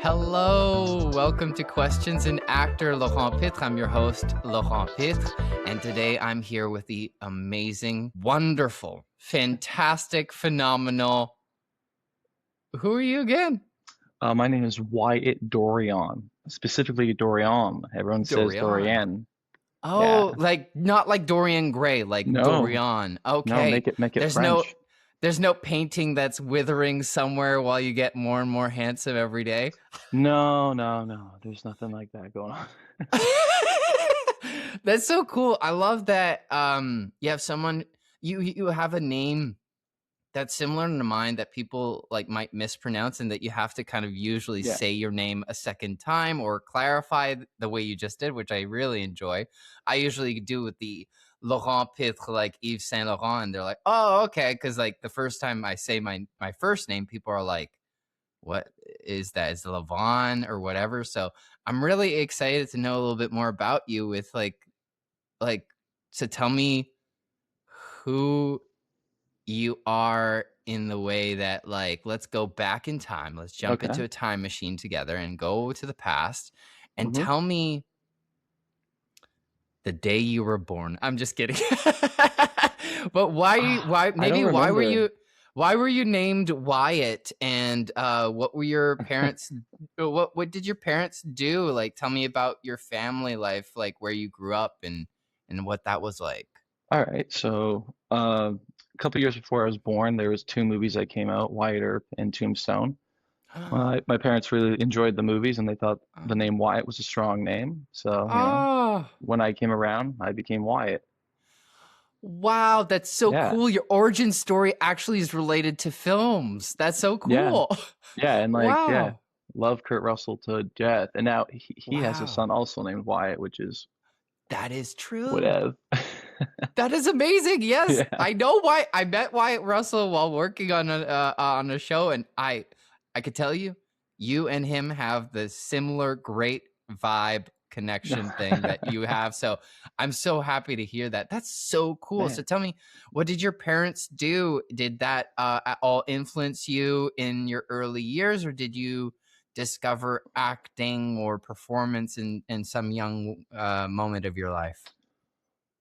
Hello, welcome to Questions and Actor Laurent Pitre. I'm your host, Laurent Pitre, and today I'm here with the amazing, wonderful, fantastic, phenomenal. Who are you again? My name is Wyatt Dorion, specifically Dorion. Everyone says Dorian. Dorian. Yeah. Oh, like not like Dorian Gray, like No, Dorian. no, Okay. make it There's no French. there's no painting that's withering somewhere while you get more and more handsome every day. No, no, no. There's nothing like that going on. That's so cool. I love that you have someone you have a name that's similar to mine that people like might mispronounce and that you have to kind of usually Yeah. say your name a second time or clarify the way you just did, which I really enjoy. I usually do with the Laurent Pitre, like Yves Saint Laurent, and they're like, "Oh, okay," because like the first time I say my first name, people are like, what is that? Is it Levon or whatever? So I'm really excited to know a little bit more about you with like so tell me who you are in the way that like let's go back in time. Let's jump Okay. into a time machine together and go to the past and hmm tell me the day you were born. I'm just kidding. But I don't remember. why were you named Wyatt and what were your parents what did your parents do? Like tell me about your family life, like where you grew up and what that was like. All right. So, a couple years before I was born, there was two movies that came out, Wyatt Earp and Tombstone. My parents really enjoyed the movies, and they thought the name Wyatt was a strong name. So, Oh, when I came around, I became Wyatt. wow, that's so Yeah. cool. Your origin story actually is related to films. That's so Yeah. cool. Yeah, and like, yeah, Wow. love Kurt Russell to death. And now he has a Wow. son also named Wyatt, which is That is true. whatever. That is amazing. Yes, Yeah. I know why. I met Wyatt Russell while working on a show, and I could tell you, you and him have the similar great vibe connection thing that you have. So I'm so happy to hear that. That's so cool. Man. So tell me, what did your parents do? Did that at all influence you in your early years, or did you discover acting or performance in some young moment of your life?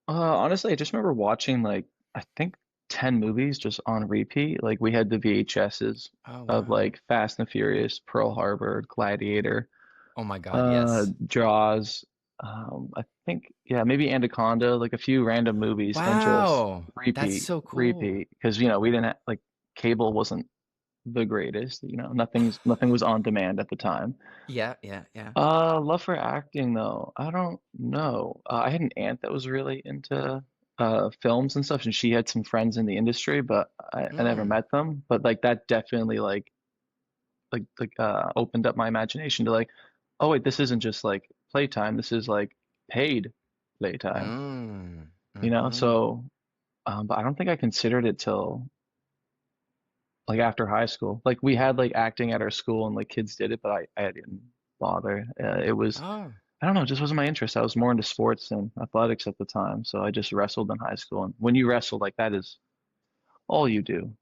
Honestly, I just remember watching like I think 10 movies just on repeat. Like we had the VHSs Oh of wow. like Fast and Furious, Pearl Harbor, Gladiator, Oh my God, yes. Jaws, I think yeah, maybe Anaconda, like a few random movies and just Wow. That's repeat, so cool. repeat. Because we didn't have, like cable wasn't the greatest. Nothing was on demand at the time. Yeah, yeah, yeah. Love for acting though. I don't know. I had an aunt that was really into films and stuff, and she had some friends in the industry, but I never Mm. met them. But like that definitely opened up my imagination to like, oh wait, this isn't just like playtime. This is like paid playtime. Mm. Mhm. So but I don't think I considered it till like after high school. Like we had like acting at our school and like kids did it, but I didn't bother. It was Oh. I don't know, it just wasn't my interest. I was more into sports and athletics at the time, so I just wrestled in high school. And when you wrestle, like that is all you do.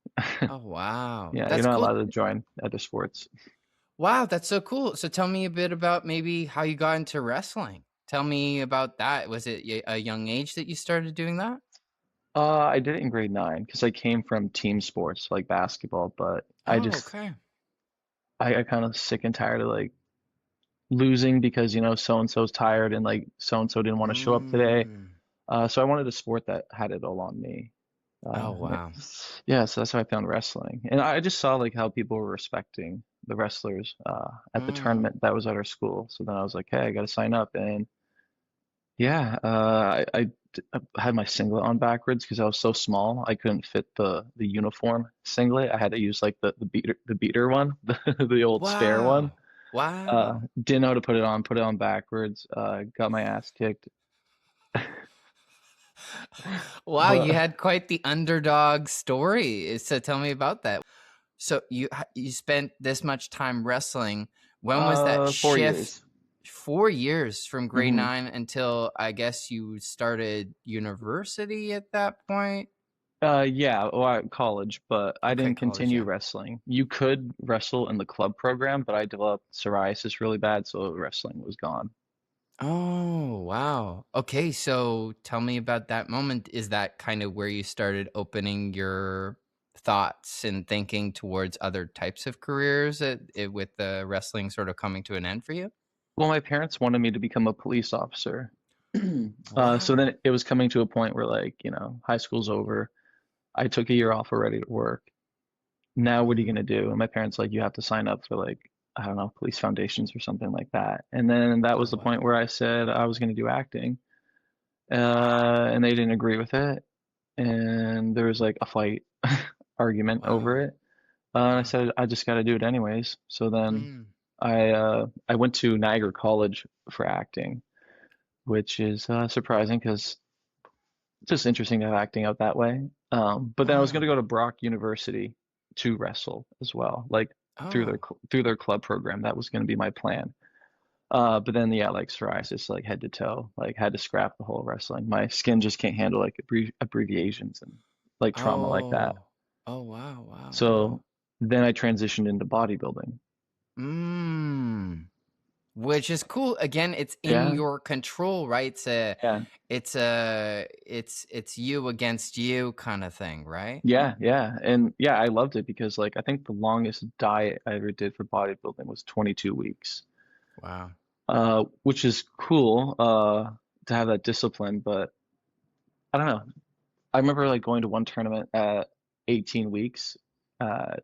Oh wow. Yeah, you're That's not cool. allowed to join other sports. Wow, that's so cool. So tell me a bit about maybe how you got into wrestling. Tell me about that. Was it a young age that you started doing that? I did it in grade 9 because I came from team sports like basketball, but Oh, okay. I kind of sick and tired of like losing because so and so's tired and like so and so didn't want to show up today. Mm. So I wanted a sport that had it all on me. Oh, Uh, wow. yeah, so that's how I found wrestling, and I just saw like how people were respecting the wrestlers at the Mm. tournament that was at our school. So then I was like, hey, I got to sign up, and yeah, I had my singlet on backwards because I was so small. I couldn't fit the uniform singlet. I had to use like the beater one, the old spare one. Wow. Wow. Didn't know how to put it on backwards. Got my ass kicked, Wow, you but had quite the underdog story. So tell me about that. So you spent this much time wrestling. When was that 4 years. shift? 4 years from grade hmm 9 until I guess you started university at that point. Yeah, well, at college, but I Okay, didn't college, continue yeah. wrestling. You could wrestle in the club program, but I developed psoriasis really bad, so wrestling was gone. Oh, wow. Okay, so tell me about that moment. Is that kind of where you started opening your thoughts and thinking towards other types of careers with the wrestling sort of coming to an end for you? Well, my parents wanted me to become a police officer. So Wow. then it was coming to a point where, like, high school's over. I took a year off already to work. Now what are you Mm. gonna do? And my parents like, you have to sign up for like, I don't know, police foundations or something like that. And then that Oh, was the point wow. where I said I was gonna do acting. And they didn't agree with it. And there was like a fight argument over Wow. it. And I Wow. said I just got to do it anyways. So then Mm. I went to Niagara College for acting, which is surprising because it's just interesting to have acting out that way. But then I was going to Wow. go to Brock University to wrestle as well, like Oh. through their club program. That was going to be my plan. But then yeah, like psoriasis, like head to toe, like had to scrap the whole wrestling. My skin just can't handle like abbreviations and like trauma like that. Oh. Oh, wow. Wow. Wow. So then I transitioned into bodybuilding. Mm. Which is cool. Again, it's in Yeah, your control, right? yeah, It's you against you kind of thing, right? yeah. And yeah, I loved it because like I think the longest diet I ever did for bodybuilding was 22 weeks. Wow. Which is cool, to have that discipline, but I don't know. I remember like going to one tournament at 18 weeks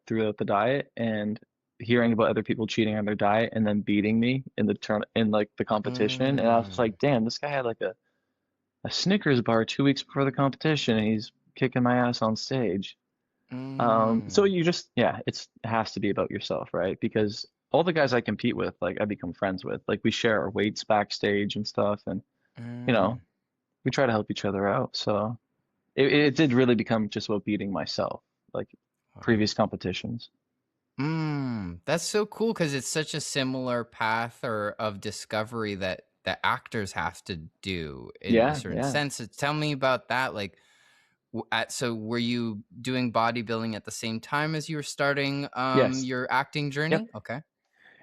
throughout the diet and hearing about other people cheating on their diet and then beating me in the turn in like the competition. And I was just Mm. like, damn, this guy had like a Snickers bar 2 weeks before the competition and he's kicking my ass on stage. So Mm. you just, yeah, it has to be about yourself, right? Because all the guys I compete with, like I become friends with, like we share our weights backstage and stuff, and you know, Mm. we try to help each other out. So it did really become just about beating myself, like Wow. previous competitions. That's so cool because it's such a similar path or of discovery that actors have to do in a Yeah, certain yeah. sense. So tell me about that. Like, so were you doing bodybuilding at the same time as you were starting Yes. your acting Yep. journey? Okay.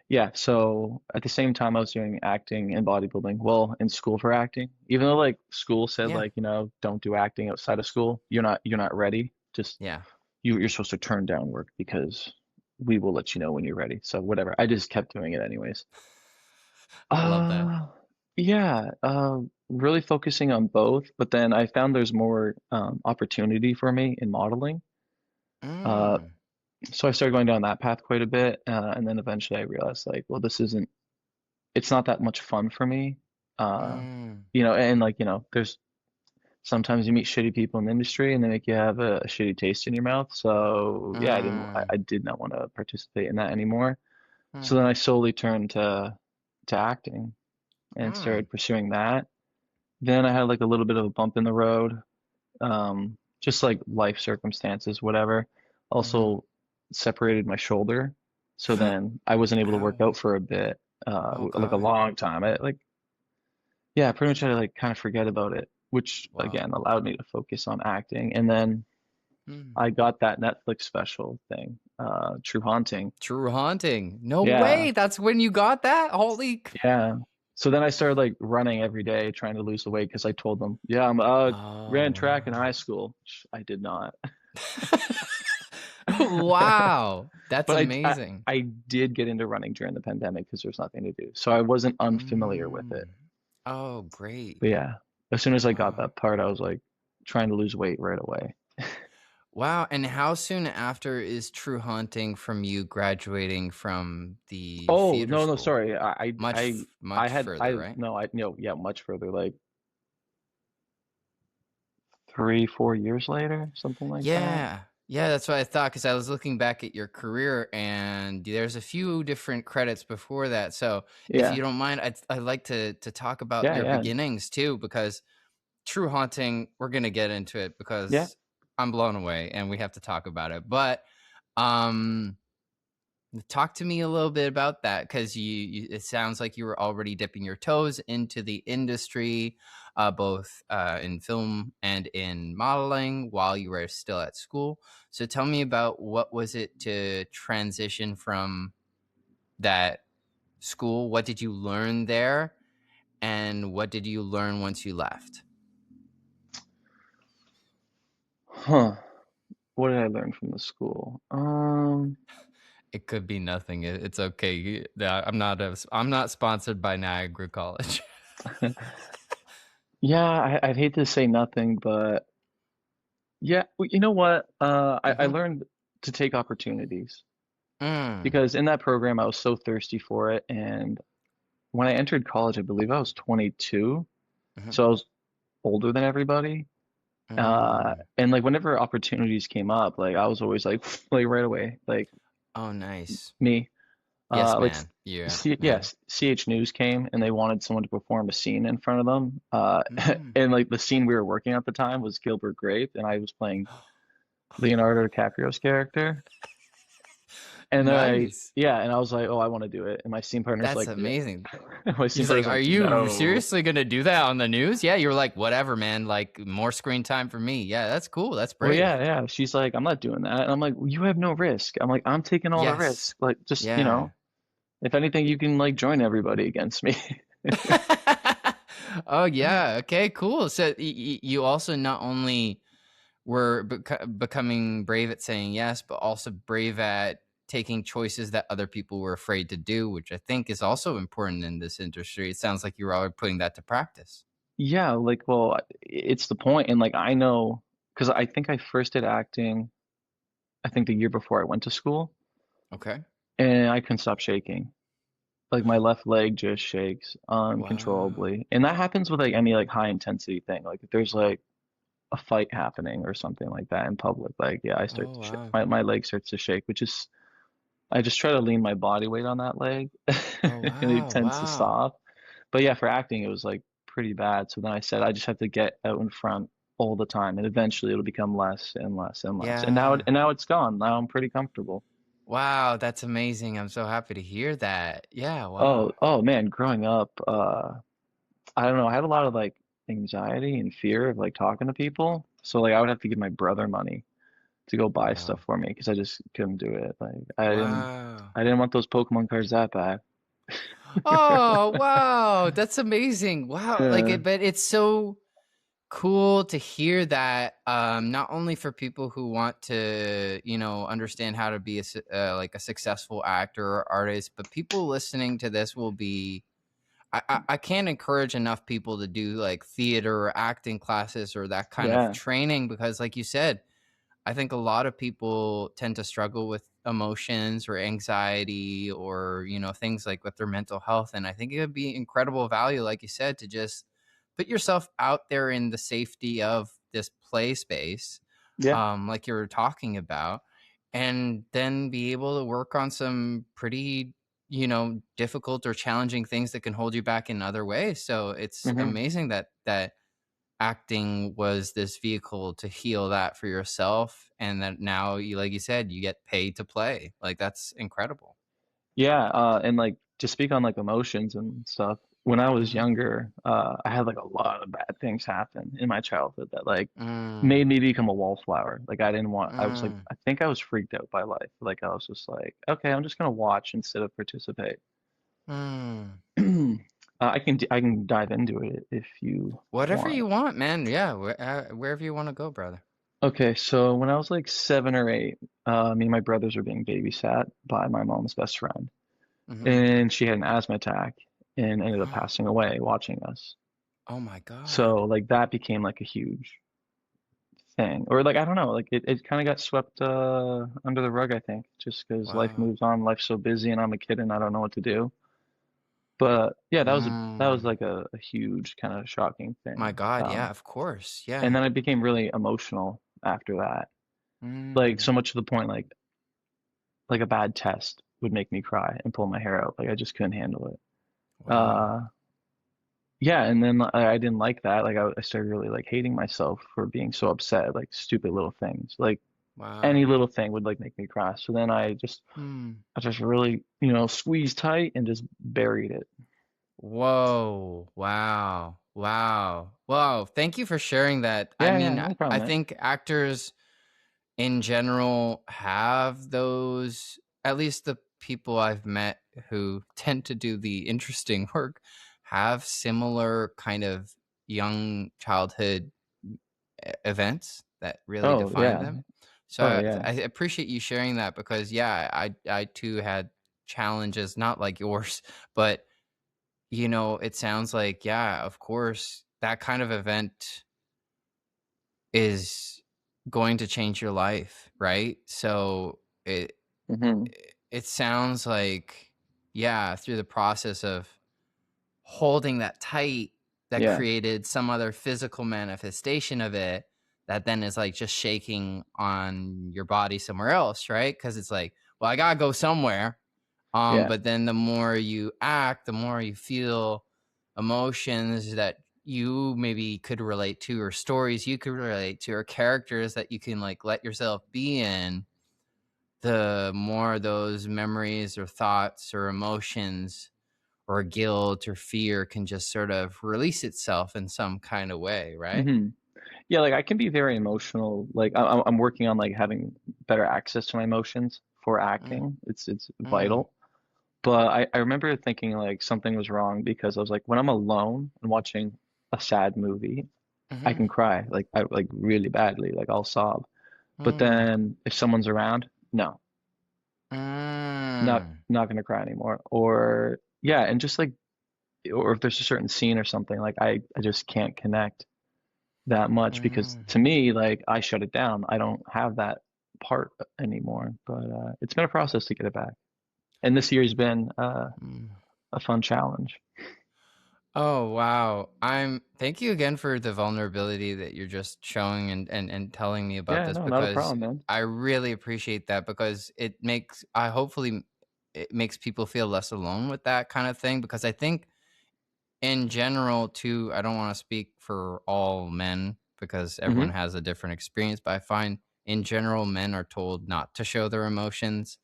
Yeah. So at the same time I was doing acting and bodybuilding, well, in school for acting, even though like school said Yeah. like, don't do acting outside of school, you're not ready. Just Yeah. you're supposed to turn down work because we will let you know when you're ready. So whatever. I just kept doing it anyways. I love that. Uh, yeah, really focusing on both, but then I found there's more opportunity for me in modeling. Uh, Mm. so I started going down that path quite a bit, and then eventually I realized like, well, it's not that much fun for me. Uh, Mm. and like, there's sometimes you meet shitty people in the industry and they make you have a shitty taste in your mouth. So yeah, Mm. I did not want to participate in that anymore. So then Mm. I slowly turned to acting and Mm. started pursuing that. Then I had like a little bit of a bump in the road, just like life circumstances, whatever. Mhm. Also separated my shoulder, so then I wasn't able to work Ow. out for a bit, Oh like a god. long time. I like, yeah, pretty much had to like kind of forget about it, which Wow. again allowed me to focus on acting. And then Mm. I got that Netflix special thing, True Haunting. True haunting. No Yeah, way. That's when you got that? Holy yeah. So then I started like running every day, trying to lose the weight because I told them, yeah, Oh, ran track in wow. high school. Which I did not. Wow. That's But amazing. I did get into running during the pandemic because there's nothing to do. So I wasn't unfamiliar with it. Mm. Oh, great. But yeah, as soon as I got Wow. that part, I was like trying to lose weight right away. Wow, and how soon after is True Haunting from you graduating from the Oh, theater no, no, school? sorry. I Much had further, right? no, yeah, much further, like 3, 4 years later, something like that. Yeah. Yeah, that's what I thought because I was looking back at your career and there's a few different credits before that. So if Yeah, you don't mind, I'd like to talk about yeah, your yeah, beginnings too, because True Haunting, we're gonna get into it yeah. because I'm blown away and we have to talk about it. But um Talk to me a little bit about that because it sounds like you were already dipping your toes into the industry, both in film and in modeling while you were still at school. So tell me about what was it to transition from that school? What did you learn there? And what did you learn once you left? Huh. What did I learn from the school? It could be nothing. It's okay. I'm not sponsored by Niagara College. Yeah, I'd hate to say nothing, but yeah, you know what? I Hmm. learned to take opportunities Mm. because in that program I was so thirsty for it. And when I entered college, I believe I was 22, Hmm. so I was older than everybody. Mm. And like whenever opportunities came up, like I was always like, like right away, like Oh, nice. me. Yes, Like man. Yeah, man. yes, CH News came and they wanted someone to perform a scene in front of them. Mm. And like the scene we were working at the time was Gilbert Grape, and I was playing Leonardo DiCaprio's character. And then Nice. and I was like, oh, I want to do it. And my scene partner's That's like, amazing. my scene He's like, partner's "Are like, you no. seriously gonna do that on the news?" Yeah, you're like, "Whatever, man. Like, more screen time for me." Yeah, that's cool. That's Well, brave. yeah. She's like, I'm not doing that. And I'm like, well, you have no risk. I'm like, I'm taking all the Yes. risk. Like, just, Yeah. if anything, you can like join everybody against me. Oh, yeah. Okay, cool. So you also not only were becoming brave at saying yes, but also brave at taking choices that other people were afraid to do, which I think is also important in this industry. It sounds like you were already putting that to practice. Yeah, like, well, it's the point. And like, I know, because I think I first did acting, I think the year before I went to school, Okay. and I couldn't stop shaking. Like my left leg just shakes Wow. uncontrollably. And that happens with like any like high intensity thing. Like if there's like a fight happening or something like that in public, like yeah, I start Oh, to shake. wow. My leg starts to shake, which is I just try to lean my body weight on that leg Oh, and it wow. tends to Wow. stop. But yeah, for acting it was like pretty bad. So then I said I just have to get out in front all the time and eventually it'll become less and less and less. Yeah. And now it's gone. Now I'm pretty comfortable. Wow, that's amazing. I'm so happy to hear that. Yeah, Oh, wow. oh man, growing up, I don't know, I had a lot of like anxiety and fear of like talking to people. So like I would have to give my brother money to go buy stuff Wow. for me because I just couldn't do it. Like Wow. I didn't want those Pokemon cards that bad. Oh, wow. That's amazing. Wow. Yeah, But it's so cool to hear that, not only for people who want to, understand how to be like a successful actor or artist, but people listening to this will be. I can't encourage enough people to do like theater or acting classes or that kind of yeah, training because, like you said, I think a lot of people tend to struggle with emotions or anxiety or, things like with their mental health. And I think it would be incredible value, like you said, to just put yourself out there in the safety of this play space, yeah. like you were talking about, and then be able to work on some pretty, difficult or challenging things that can hold you back in other ways. So it's hmm amazing that acting was this vehicle to heal that for yourself and that now you like you said you get paid to play, like that's incredible. Yeah, and like to speak on like emotions and stuff, when I was Mhm. younger, I had like a lot of bad things happen in my childhood that like Mm, made me become a wallflower. Like I was like, mm, I think I was freaked out by life. Like I was just like, okay, I'm just gonna watch instead of participate. mm. I can dive into it if you Whatever want. you want, man. Yeah, wherever you want to go, brother. Okay, so when I was like 7 or 8, me and my brothers were being babysat by my mom's best friend, Hmm. and she had an asthma attack and ended up passing away watching us. Oh my god. So like that became like a huge thing, or like I don't know, like it kind of got swept under the rug, I think, just because life Wow. moves on, life's so busy, and I'm a kid and I don't know what to do. But yeah, that was Mm. like a huge kind of shocking My thing. god, yeah, of course, And yeah. then I became really emotional after that, like Mm. so much to the point like a bad test would make me cry and pull my hair out. Like I just couldn't handle it. Wow. Uh, yeah, and then I didn't like that. Like I started really like hating myself for being so upset, at, like stupid little things. Like Any Wow. little thing would like make me cry. So then Hmm. I just really, squeezed tight and just buried it. Whoa. Wow. Wow. Wow. Thank you for sharing that. I Yeah, yeah, mean, no I problem, man. think actors in general have those, at least the people I've met who tend to do the interesting work have similar kind of young childhood events that really Oh define yeah. them. So Oh yeah. I appreciate you sharing that because yeah, I too had challenges not like yours, but it sounds like yeah, of course, that kind of event is going to change your life, right? So Hmm. it sounds like yeah, through the process of holding that tight that Yeah. created some other physical manifestation of it that then is like just shaking on your body somewhere else, right? Because it's like, well, I gotta go somewhere. Yeah. But then the more you act, the more you feel emotions that you maybe could relate to, or stories you could relate to, or characters that you can like let yourself be in, the more those memories or thoughts or emotions or guilt or fear can just sort of release itself in some kind of way, right? Hmm. Yeah, like I can be very emotional. Like I'm working on like having better access to my emotions for Mm, acting. It's mm, vital. But I remember thinking like something was wrong because I was like, when I'm alone and watching a sad movie, I mhm, can cry like really badly, like I'll sob. But mm, then if someone's around, no, not mm, not gonna cry anymore. Or yeah, and just like or if there's a certain scene or something, like I just can't connect that much because mm, to me, like I shut it down. I don't have that part anymore. But it's been a process to get it back. And this year's been mm. a fun challenge. Oh wow. Thank you again for the vulnerability that you're just showing and telling me about Yeah, this no, not a because problem, man. I really appreciate that because I hopefully it makes people feel less alone with that kind of thing because I think in general too, I don't want to speak for all men because everyone Hmm. has a different experience, but I find in general men are told not to show their emotions,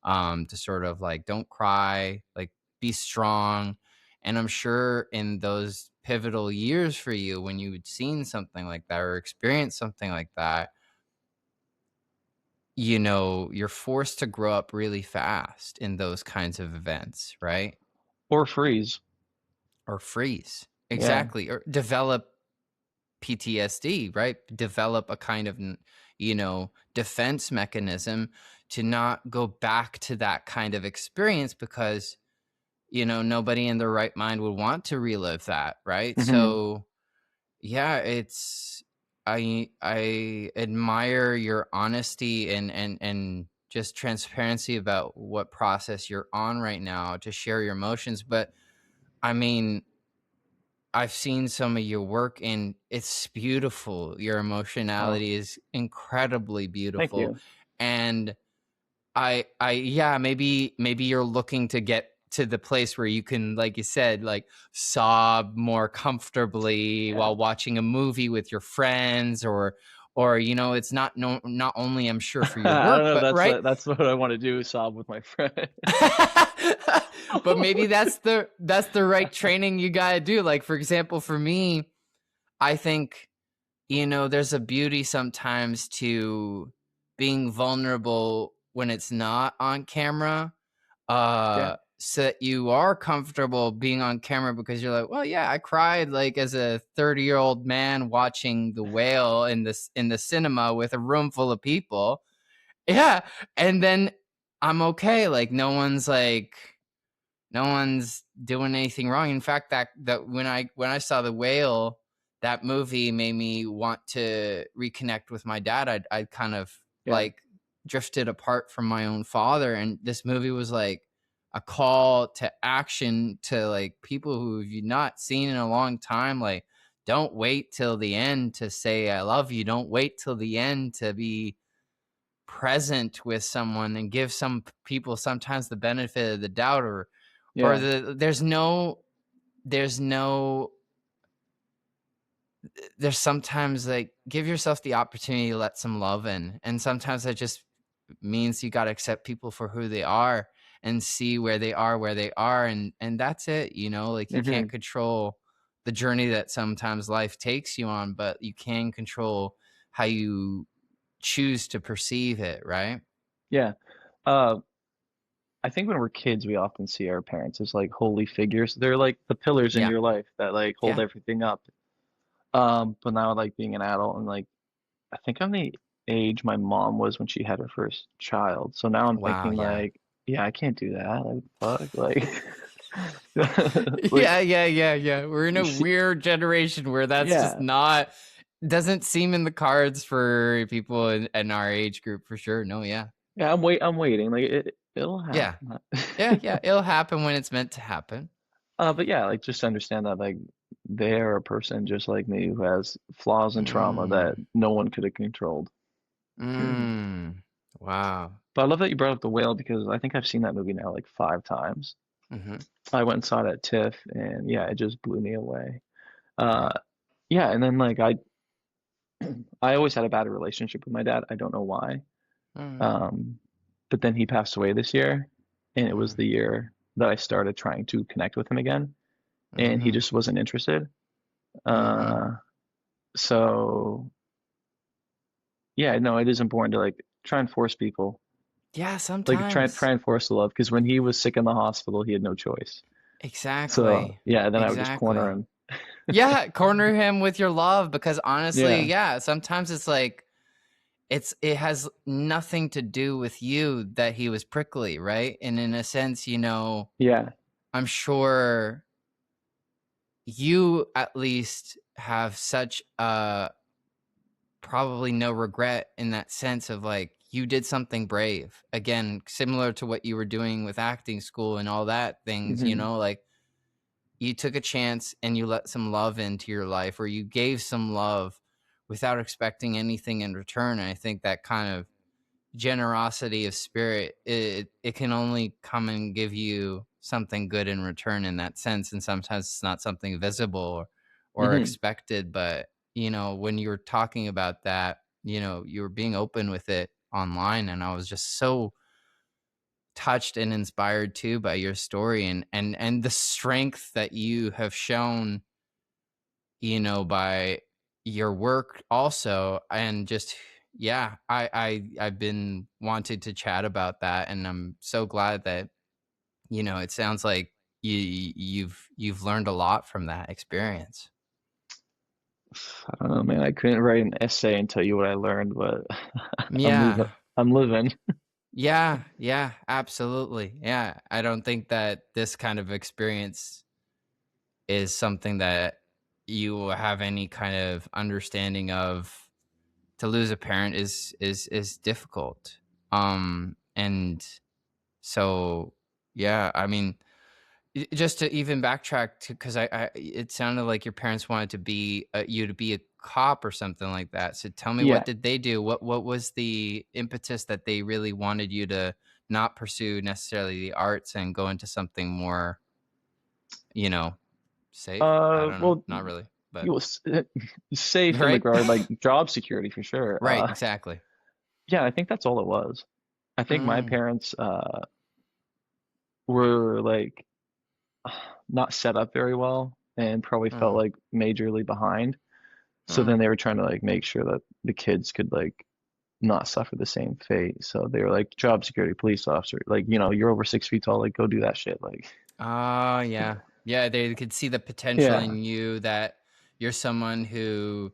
to sort of like don't cry, like be strong. And I'm sure in those pivotal years for you when you'd seen something like that or experienced something like that, you're forced to grow up really fast in those kinds of events, right? Or freeze. Or freeze. Yeah. Exactly. Or develop PTSD, right? Develop a kind of, defense mechanism to not go back to that kind of experience because, nobody in their right mind would want to relive that, right? Hmm. So, yeah, I admire your honesty and just transparency about what process you're on right now to share your emotions, but I mean, I've seen some of your work and it's beautiful. Your Oh, emotionality is incredibly thank beautiful. you. And yeah, maybe you're looking to get to the place where you can, like you said, like sob more comfortably Yeah. while watching a movie with your friends or it's not no not only I'm sure for your I don't work, know. but right. That's what I want to do, sob with my friend. But maybe that's the right training you got to do. Like for example, for me, I think, there's a beauty sometimes to being vulnerable when it's not on camera, Yeah. so that you are comfortable being on camera because you're like, well, yeah, I cried like as a 30-year-old man watching The Whale in the cinema with a room full of people. Yeah, and then I'm okay. Like no one's doing anything wrong. In fact, that when I saw The Whale, that movie made me want to reconnect with my dad. I kind of Yeah. like drifted apart from my own father, and this movie was like a call to action to like people who you've not seen in a long time. Like, don't wait till the end to say I love you. Don't wait till the end to be present with someone and give some people sometimes the benefit of the doubt or Yeah. there's no there's sometimes like give yourself the opportunity to let some love in. And sometimes that just means you got to accept people for who they are and see where they are. And that's it, you know, like you can't Hmm. control the journey that sometimes life takes you on, but you can control how you choose to perceive it, right? Yeah. Uh, I think when we're kids, we often see our parents as like holy figures. They're like the pillars in Yeah. your life that like hold Yeah. everything up. But now like being an adult and like I think I'm the age my mom was when she had her first child. So now I'm Wow. thinking Yeah. like, yeah, I can't do that. Like, fuck, like, like Yeah, yeah, yeah, yeah. We're in a she, weird generation where that's just yeah, not doesn't seem in the cards for people in our age group for sure. No, yeah. yeah. I'm waiting. Like it'll Yeah. happen. Yeah, yeah. It'll happen when it's meant to happen. But yeah, like just to understand that like they are a person just like me who has flaws and trauma that Mm. no one could have controlled. Mm. Wow. But I love that you brought up the whale because I think I've seen that movie now like 5 times. Hmm. I went and saw it at TIFF, and yeah, it just blew me away. Yeah. Uh, yeah, and then like I always had a bad relationship with my dad. I don't know why. Mm. Um, but then he passed away this year, and it was Mm. the year that I started trying to connect with him again, and he Hmm. just wasn't interested. Hmm. Uh, so yeah, no, it is important to like try and force people, Yeah, like sometimes. try and force the love, because when he was sick in the hospital, he had no choice. So Exactly. yeah, then I would just corner Exactly. him. Yeah, corner him with your love because honestly, Yeah, yeah, sometimes it's like it has nothing to do with you that he was prickly, right? And in a sense, you know, yeah. I'm sure you at least have such probably no regret in that sense of like you did something brave. Again, similar to what you were doing with acting school and all that things, you Hmm. know, like you took a chance and you let some love into your life or you gave some love without expecting anything in return. And I think that kind of generosity of spirit, it can only come and give you something good in return in that sense. And sometimes it's not something visible or Hmm. expected. But, you know, when you were talking about that, you know, you were being open with it online. And I was just so touched and inspired too by your story and the strength that you have shown, you know, by your work also. And just yeah, I've been wanted to chat about that and I'm so glad that, you know, it sounds like you've learned a lot from that experience. I don't know, man. I couldn't write an essay and tell you what I learned, but I'm moving. Yeah. I'm living. Yeah, yeah, absolutely. Yeah, I don't think that this kind of experience is something that you have any kind of understanding of. To lose a parent is difficult. And so yeah, I mean, just to even backtrack to because I it sounded like your parents wanted to be you to be a cop or something like that. So tell me, what Yeah. did they do? What was the impetus that they really wanted you to not pursue necessarily the arts and go into something more, you know, safe? I don't know, Well, not really, but you will safe in the right, regard like job security for sure. right, exactly. Yeah, I think that's all it was. I think my Mm, parents were like not set up very well and probably felt mm, like majorly behind. So then mm. they were trying to like make sure that the kids could like not suffer the same fate. So they were like job security police officer, like you're over 6 feet tall, like go do that shit. Like Oh, yeah. Yeah, they could see the potential yeah, in you that you're someone who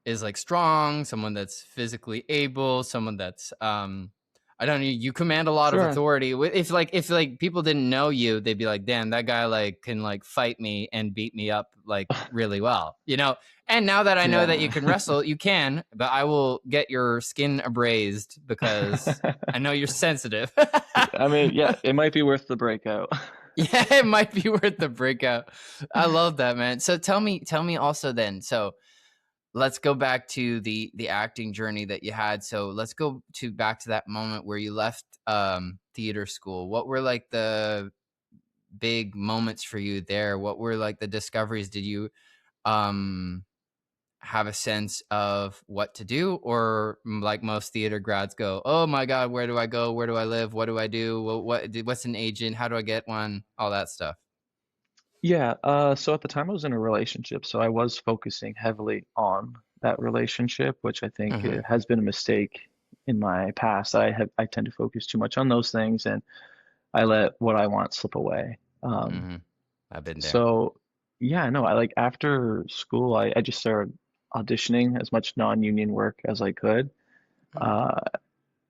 is, like, strong, someone that's physically able, someone that's, I don't know, you command a lot of sure. authority. If people didn't know you, they'd be like, "Damn, that guy, like, can, like, fight me and beat me up, like, really well," you know? And now that I know that you Yeah. can wrestle, you can, but I will get your skin abrased because I know you're sensitive. I mean, yeah, it might be worth the breakout. Yeah, it might be worth the breakout. I love that, man. So tell me also then. So let's go back to the acting journey that you had. So let's go to back to that moment where you left theater school. What were like the big moments for you there? What were like the discoveries? Did you um have a sense of what to do, or like most theater grads go, oh my god, where do I go, where do I live, what do I do, what's an agent, how do I get one, all that stuff. Yeah, so at the time I was in a relationship, so I was focusing heavily on that relationship, which I think Mm-hmm. has been a mistake in my past. I tend to focus too much on those things and I let what I want slip away. Mm-hmm. I've been there. So yeah, no, I like after school I just started auditioning as much non-union work as I could. Mm. Uh,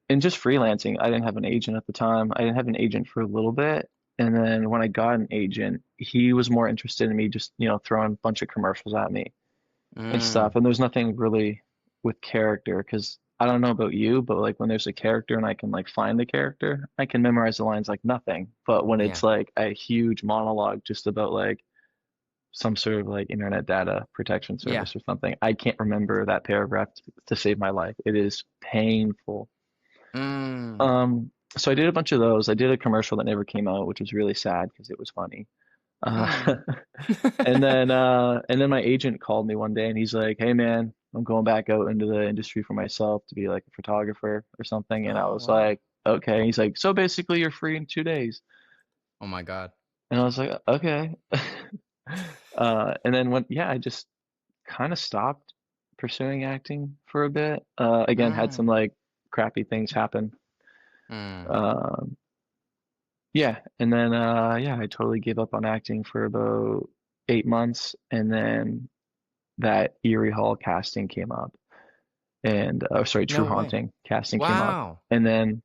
and just freelancing. I didn't have an agent at the time. I didn't have an agent for a little bit. And then when I got an agent, he was more interested in me just, throwing a bunch of commercials at me and stuff. Mm. And there's nothing really with character because I don't know about you, but like when there's a character and I can like find the character, I can memorize the lines like nothing. But when Yeah. it's like a huge monologue just about like some sort of like internet data protection Yeah. service or something, I can't remember that paragraph to save my life. It is painful. Mm. So I did a bunch of those. I did a commercial that never came out, which was really sad because it was funny. Uh, Mm. and then my agent called me one day and he's like, "Hey man, I'm going back out into the industry for myself to be like a photographer or something." And I Oh was wow. like, "Okay." He's like, "So basically you're free in 2 days." Oh my god. And I was like, "Okay." And then I just kind of stopped pursuing acting for a bit. Again, had some Mm. like crappy things happen. Mm. Um, Yeah, and then I totally gave up on acting for about 8 months, and then that Erie Hall casting came up, and sorry, True No way. Haunting casting came up, Wow. and then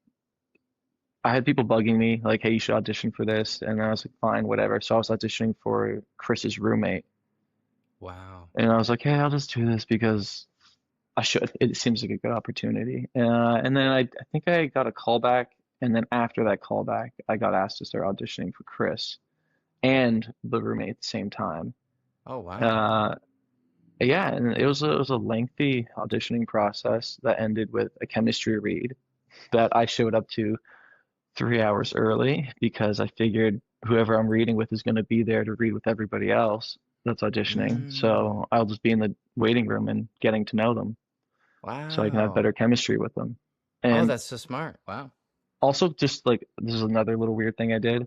I had people bugging me like, "Hey, you should audition for this," and I was like, "Fine, whatever." So I was auditioning for Chris's roommate, Wow. and I was like, "Hey, I'll just do this because I should. It seems like a good opportunity." And then I think I got a call back, and then after that call back, I got asked to start auditioning for Chris and the roommate at the same time. Oh wow. Uh, yeah, and it was a lengthy auditioning process that ended with a chemistry read that I showed up to 3 hours early because I figured whoever I'm reading with is going to be there to read with everybody else that's auditioning. Mm. So I'll just be in the waiting room and getting to know them so I can have Wow. better chemistry with them. Oh, And that's so smart. Wow. also just like this is another little weird thing I did.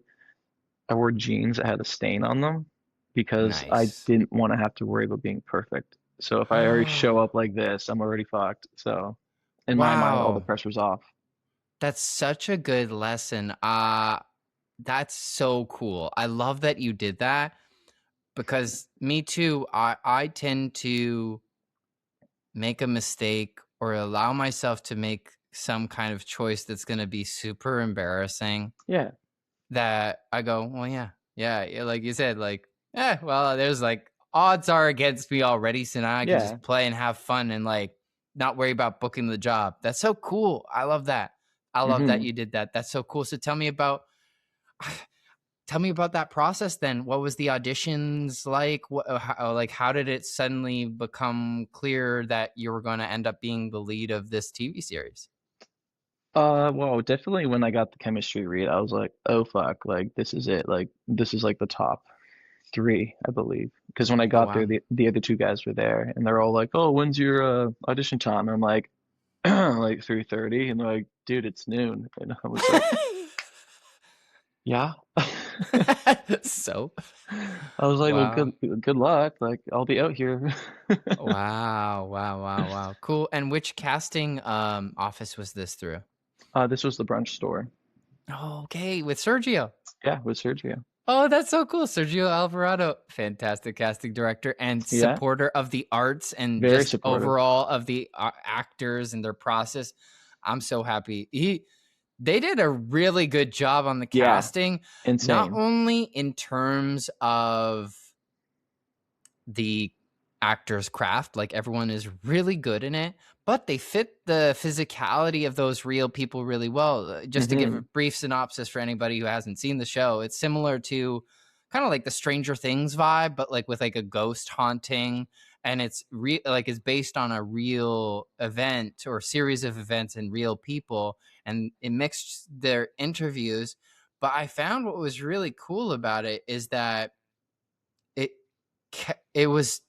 I wore jeans that had a stain on them because I Nice. didn't want to have to worry about being perfect. So if I already show up like this, I'm already fucked. So in my mind, all the Wow. pressure's off. That's such a good lesson. That's so cool. I love that you did that because me too, I tend to make a mistake or allow myself to make some kind of choice that's going to be super embarrassing, Yeah, that I go, well, yeah, yeah, yeah, like you said, like, well, there's like odds are against me already, so now I can yeah. just play and have fun and like not worry about booking the job. That's so cool. I love that. I love that Hmm. you did that. That's so cool. So tell me about that process then. What was the auditions like? How did it suddenly become clear that you were going to end up being the lead of this TV series? Well, definitely when I got the chemistry read, I was like, oh fuck, like this is it. Like this is like the top three, I believe. Because when I Oh got there, wow. the other two guys were there, and they're all like, "Oh, when's your audition time?" And I'm like, like 3:30, and they're like, "Dude, it's noon." And I was like, "Yeah." So, I was like, "Well, wow. good luck. Like, I'll be out here." Wow, wow, wow, wow. Cool. And which casting office was this through? This was the brunch store. Oh, okay, with Sergio. Yeah, with Sergio. Oh, that's so cool. Sergio Alvarado, fantastic casting director and Yeah, supporter of the arts and very just supportive. overall of the actors and their process. I'm so happy. They did a really good job on the Yeah, casting, not insane. only in terms of the actor's craft, like everyone is really good in it, but they fit the physicality of those real people really well. Just to give a Hmm. brief synopsis for anybody who hasn't seen the show, it's similar to kind of like the Stranger Things vibe, but like with like a ghost haunting, and it's like it's based on a real event or series of events and real people, and it mixed their interviews. But I found what was really cool about it is that it it was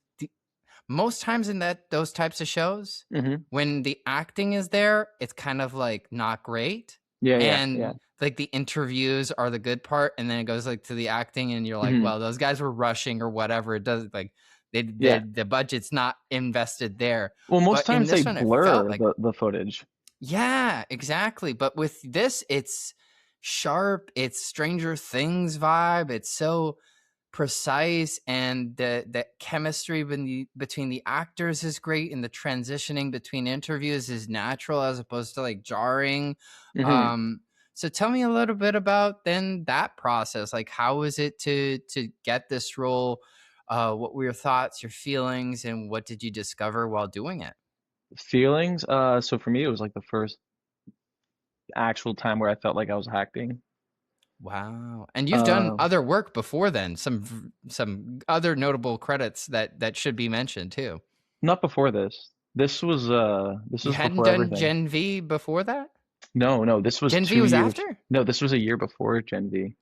most times in those types of shows, Hmm. when the acting is there, it's kind of like not great. Yeah, yeah, And yeah. like the interviews are the good part, and then it goes like to the acting, and you're like, Hmm. well, those guys were rushing or whatever. It does like Yeah. the budget's not invested there. Well, most But in times they this one, it felt blur like the footage. yeah, exactly. But with this, it's sharp. It's Stranger Things vibe. It's so precise, and the chemistry between the actors is great, and the transitioning between interviews is natural as opposed to like jarring. Hmm. Um, so tell me a little bit about then that process. Like, how was it to get this role? What were your thoughts, your feelings, and what did you discover while doing it? Feelings. So for me, it was like the first actual time where I felt like I was acting. Wow. And you've done Um, other work before then, some other notable credits that should be mentioned too. Not before this. This You was hadn't before done everything. Gen V before that? No, no, this was Gen V two was years. after? No, this was a year before Gen V.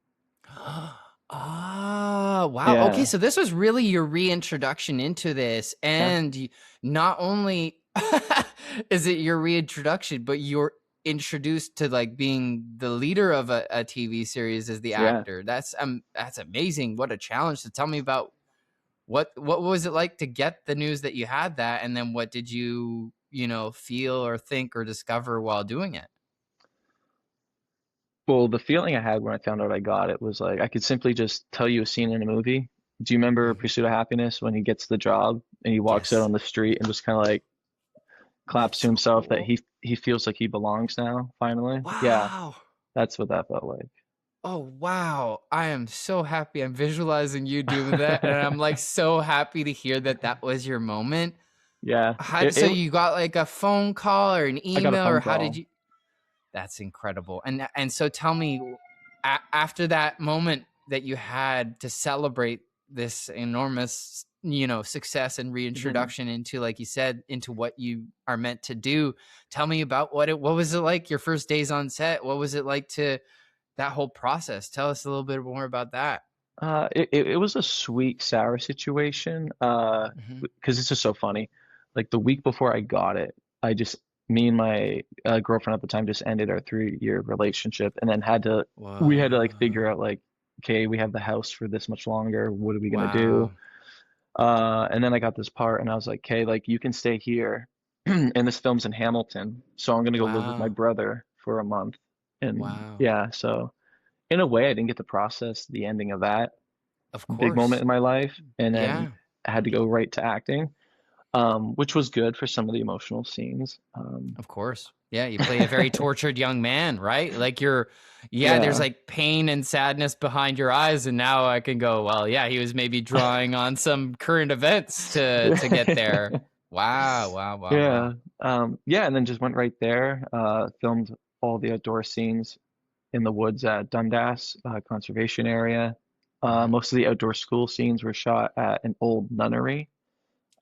Ah, wow. Okay, Yeah, so this was really your reintroduction into this, yeah, and not only is it your reintroduction, but you're introduced to like being the leader of a TV series as the yeah. actor. That's amazing. What a challenge. To tell me about what was it like to get the news that you had that, and then what did you, feel or think or discover while doing it? Well, the feeling I had when I found out I got it was like I could simply just tell you a scene in a movie. Do you remember Mhm. Pursuit of Happiness when he gets the job and he walks out Yes. on the street and just kind of like That's claps to so himself that cool. he feels like he belongs now, finally? Yeah, Wow. that's what that felt like. Oh, wow. I am so happy. I'm visualizing you doing that, and I'm, like, so happy to hear that that was your moment. Yeah, So you got, like, a phone call or an I got a email, or phone how did call. you that's incredible. And so tell me, after that moment that you had to celebrate this enormous, success and Mhm. reintroduction into, like you said, into what you are meant to do, tell me about what was it like your first days on set? What was it like to that whole process? Tell us a little bit more about that. It was a sweet sour situation. Mhm. Because it's just so funny. Like the week before I got it, I just me and my girlfriend at the time just ended our 3 year relationship, and then we had to like figure out Whoa. like, okay, we have the house for this much longer. What are we gonna do? Wow. And then I got this part, and I was like, okay, like you can stay here, and this film's in Hamilton, so I'm gonna go live with my Wow. brother for a month. And Wow. yeah, so in a way, I didn't get to process the ending of that Of big moment course. in my life, and then Yeah. I had to go right to acting, which was good for some of the emotional scenes. Of course. Yeah, you play a very tortured young man, right? Like yeah, there's Yeah. like pain and sadness behind your eyes, and now I can go, well, yeah, he was maybe drawing on some current events to get there. Wow, wow, wow, Yeah. wow. Yeah, and then just went right there, filmed all the outdoor scenes in the woods at Dundas Conservation Area. Mhm. Most of the outdoor school scenes were shot at an old nunnery.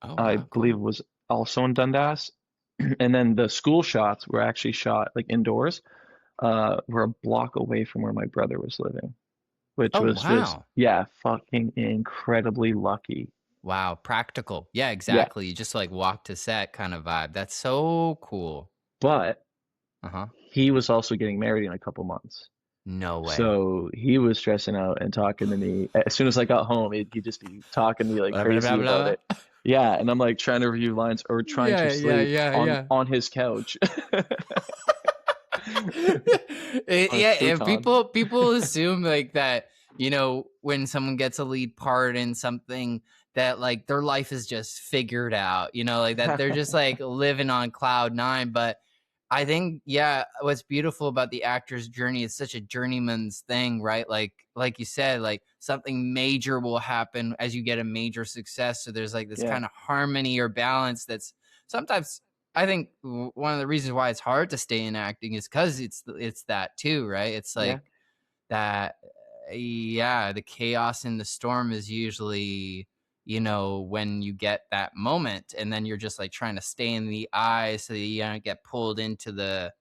Oh, I wow, believe cool. it was also in Dundas. And then the school shots were actually shot like indoors. Were a block away from where my brother was living, which Oh, was just, wow. yeah, fucking incredibly lucky. Wow, practical. Yeah, Yeah. exactly. You just like walk to set kind of vibe. That's so cool. But Uh-huh. he was also getting married in a couple months. No way. So he was stressing out and talking to me. As soon as I got home, he'd just be talking to me like Blah, blah, blah, crazy about blah. it. Yeah, and I'm like trying to review lines or trying to Yeah, yeah, sleep yeah, yeah. on his couch on his Yeah, if futon. people assume like that, when someone gets a lead part in something, that like their life is just figured out, like that they're just like living on cloud nine. But I think, yeah, what's beautiful about the actor's journey is such a journeyman's thing, right? Like you said, like something major will happen as you get a major success. So there's like this Yeah. kind of harmony or balance that's sometimes, I think, one of the reasons why it's hard to stay in acting is because it's that too, right? It's Yeah. like that, yeah, the chaos in the storm is usually, when you get that moment, and then you're just like trying to stay in the eye so that you don't get pulled into the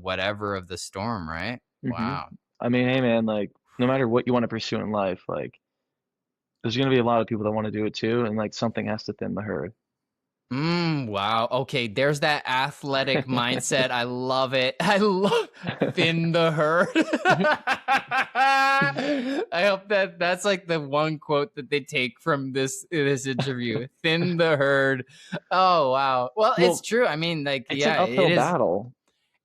whatever of the storm, right? Hmm. Wow. I mean, hey man, like no matter what you want to pursue in life, like there's going to be a lot of people that want to do it too, and like something has to thin the herd. Wow. Okay, there's that athletic mindset. I love it. I love thin the herd. I hope that that's like the one quote that they take from this interview. Thin the herd. Oh, wow. Well, it's Well, true. I mean, like, it's an yeah, it uphill is. battle.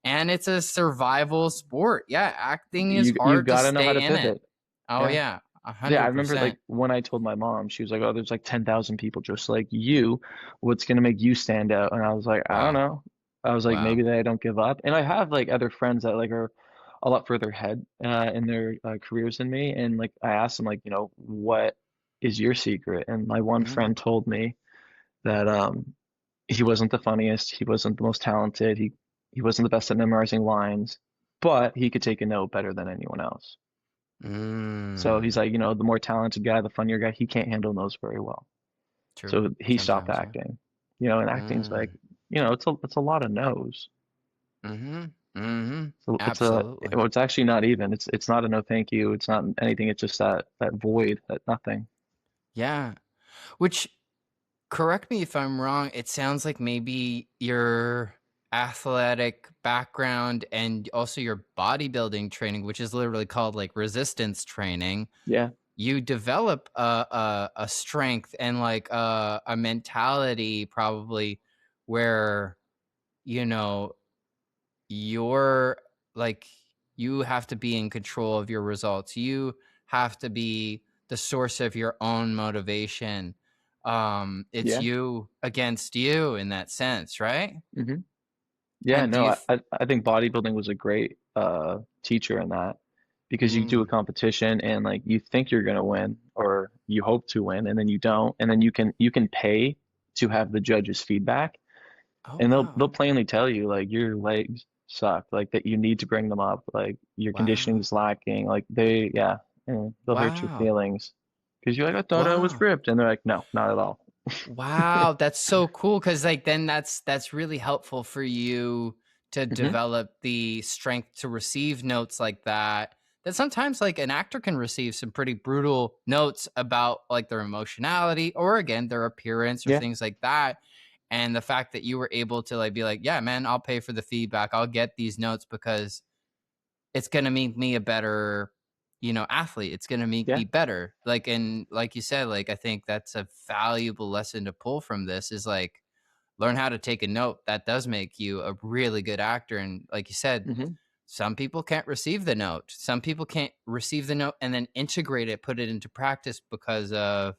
And it's a survival sport. Yeah, acting is You hard to got to know how stay to in it. pivot. Oh Yeah. yeah, a Yeah, I hundred remember like percent. when I told my mom, she was like, "Oh, there's like 10,000 people just like you. What's gonna make you stand out?" And I was like, "I don't Wow. know." I was like, Wow. maybe they don't give up. And I have like other friends that like are a lot further ahead in their careers than me. And like I asked them like, what is your secret? And my one Mhm. friend told me that he wasn't the funniest, he wasn't the most talented, he wasn't the best at memorizing lines, but he could take a note better than anyone else. So he's Mm. like, the more talented guy, the funnier guy, he can't handle those very well. True. So he stopped Sometimes, yeah. acting. And acting's like, Mm. it's a lot of no's. Mhm. Mhm. So Absolutely. it's actually not even. It's not a no thank you. It's not anything. It's just that void, that nothing. Yeah. Which, correct me if I'm wrong, it sounds like maybe your athletic background and also your bodybuilding training, which is literally called like resistance training, Yeah, you develop a strength and like a mentality probably where you know you're like you have to be in control of your results. You have to be the source of your own motivation. It's yeah. you against you in that sense, right? hmm Yeah, And do no, you I think bodybuilding was a great teacher in that because you do a mm, competition and like you think you're gonna win or you hope to win and then you don't and then you can pay to have the judges' feedback oh and they'll wow. plainly tell you like your legs suck, like that you need to bring them up, like your conditioning Wow. is lacking, like yeah, and they'll hurt your Wow. feelings because you're like, I thought I was Wow. ripped, and they're like, no, not at all. Wow, that's so cool because like then that's really helpful for you to hmm develop the strength to receive notes like that. That sometimes like an actor can receive some pretty brutal notes about like their emotionality or again their appearance or Yeah, things like that. And the fact that you were able to like be like, yeah, man, I'll pay for the feedback. I'll get these notes because it's gonna make me a better, athlete. It's gonna make yeah, me better. Like, and like you said, like I think that's a valuable lesson to pull from this is like learn how to take a note. That does make you a really good actor. And like you said, hmm some people can't receive the note. Some people can't receive the note and then integrate it, put it into practice because of,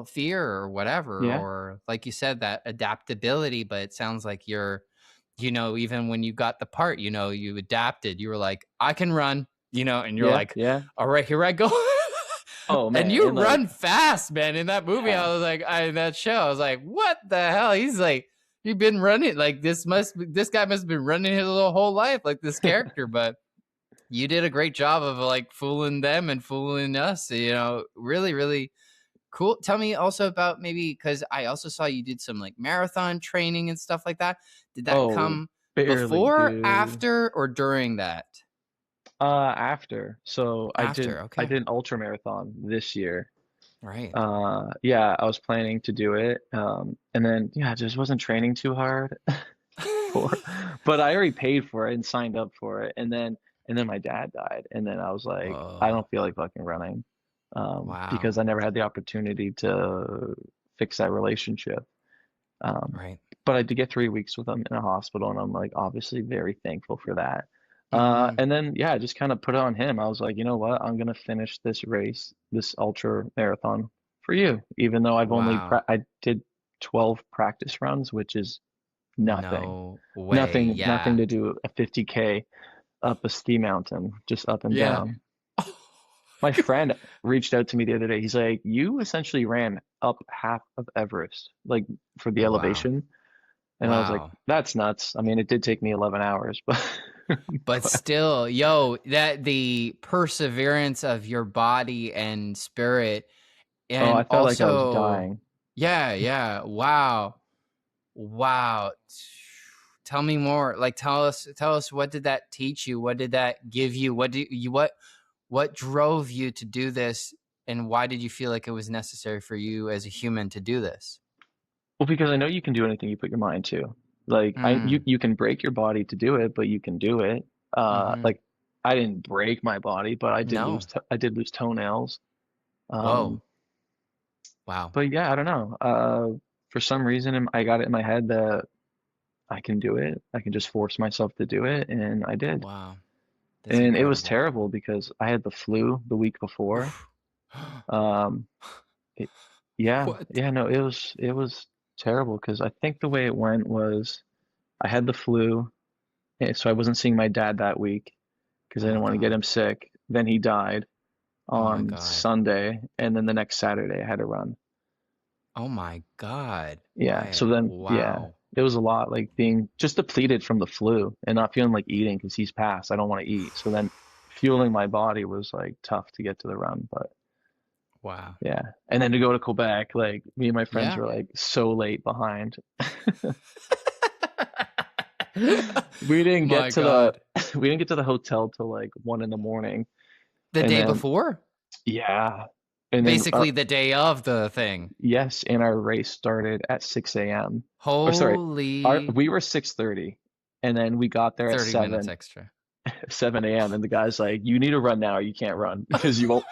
fear or whatever. yeah, Or like you said, that adaptability. But it sounds like you're even when you got the part, you adapted. You were like, I can run, and you're yeah, like, yeah. all right, here I go. Oh And man, you and run like, fast, man. In that movie, yeah, I was like, in that show, I was like, what the hell? He's like, you've been running like this guy must have been running his whole life, like this character. But you did a great job of like fooling them and fooling us. Really, really cool. Tell me also about maybe because I also saw you did some like marathon training and stuff like that. Did that oh, come barely, before, dude. after, or during that? After, so I did After, I okay. did an ultra marathon this year. Right. Yeah, I was planning to do it, and then yeah, I just wasn't training too hard. for but I already paid for it and signed up for it and then my dad died and then I was like I Whoa. don't feel like fucking running Wow. because I never had the opportunity to fix that relationship um Right. but I did get 3 weeks with him in a hospital and I'm like obviously very thankful for that Mm, and then yeah I just kind of put it on him. I was like, you know what, I'm gonna finish this race, this ultra marathon for you, even though wow. I did 12 practice runs, which is nothing. No way. Nothing Yeah. to do a 50K up a ski mountain, just up and Yeah. down. My friend reached out to me the other day. He's like, "You essentially ran up half of Everest, like for the Wow. elevation." And I was like, Wow. "That's nuts." I mean, it did take me 11 hours, but But but still, yo, that the perseverance of your body and spirit, oh, I and felt like I was also, dying. yeah, yeah. Wow. Wow. Tell me more. Like tell us what did that teach you? What did that give you? What drove you to do this? And why did you feel like it was necessary for you as a human to do this? Well, because I know you can do anything you put your mind to. Like Mm. you can break your body to do it, but you can do it. Mhm. Like I didn't break my body, but No. I did lose toenails. Whoa. Um, Wow. but yeah, I don't know. For some reason, I got it in my head that I can do it. I can just force myself to do it, and I did. Wow. That's And it was incredible. terrible because I had the flu the week before. Oof. Um, it, yeah, What? yeah, no, it was terrible because I think the way it went was I had the flu, so I wasn't seeing my dad that week because Oh I my didn't want to get god. him sick. Then he died Oh my on god. Sunday, and then the next Saturday I had to run. Oh my god. Yeah, so Wyatt. then yeah, Wow. it was a lot like being just depleted from the flu and not feeling like eating because he's passed. I don't want to eat. So then fueling my body was like tough to get to the run, but Wow. yeah. And then to go to Quebec, like me and my friends Yeah. were like so late behind. We didn't get My to the god. we didn't get to the hotel till like 1 in the morning. The And day then before? yeah. And then Basically the day of the thing. yes, and our race started at 6 a.m. Or sorry, our Holy we were 6:30 and then we got there at 30 minutes extra. 7 a.m. and the guy's like, "You need to run now, or you can't run because you won't."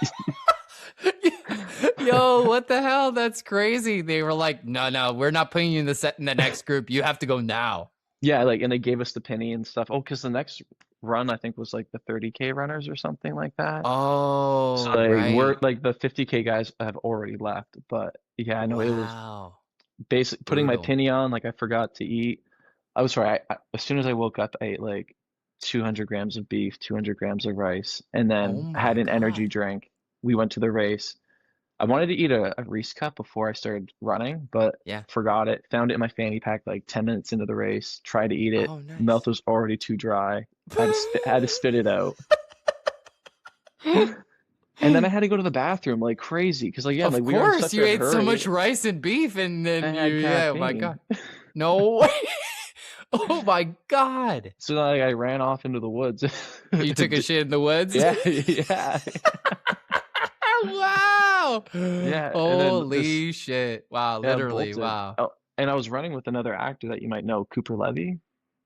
Yo, what the hell? That's crazy. They were like, no, no, we're not putting you in the next group. You have to go now. Yeah, like and they gave us the penny and stuff. Oh, because the next run I think was like the 30K runners or something like that. So Oh, like we're right. like the 50K guys have already left, but yeah, I know it was Wow. basic putting my Brutal. penny on. Like I forgot to eat. I was sorry. As soon as I woke up, I ate like 200 grams of beef, 200 grams of rice, and Oh then had my an energy God. drink. We went to the race. I wanted to eat a Reese cup before I started running, but Yeah. forgot it. Found it in my fanny pack like 10 minutes into the race. Tried to eat it. Oh, Mouth nice. was already too dry. Had to spit it out. And then I had to go to the bathroom like crazy because like again, Of like we were in course, such you a ate so much hurry. rice and beef, and I then had yeah, oh my God. caffeine. No way. Oh my God. So like I ran off into the woods. You took a shit in the woods? Yeah, yeah, Wow. yeah. And then this, Holy shit. Wow, yeah, literally. bolted. Wow. Oh, and I was running with another actor that you might know, Cooper Levy.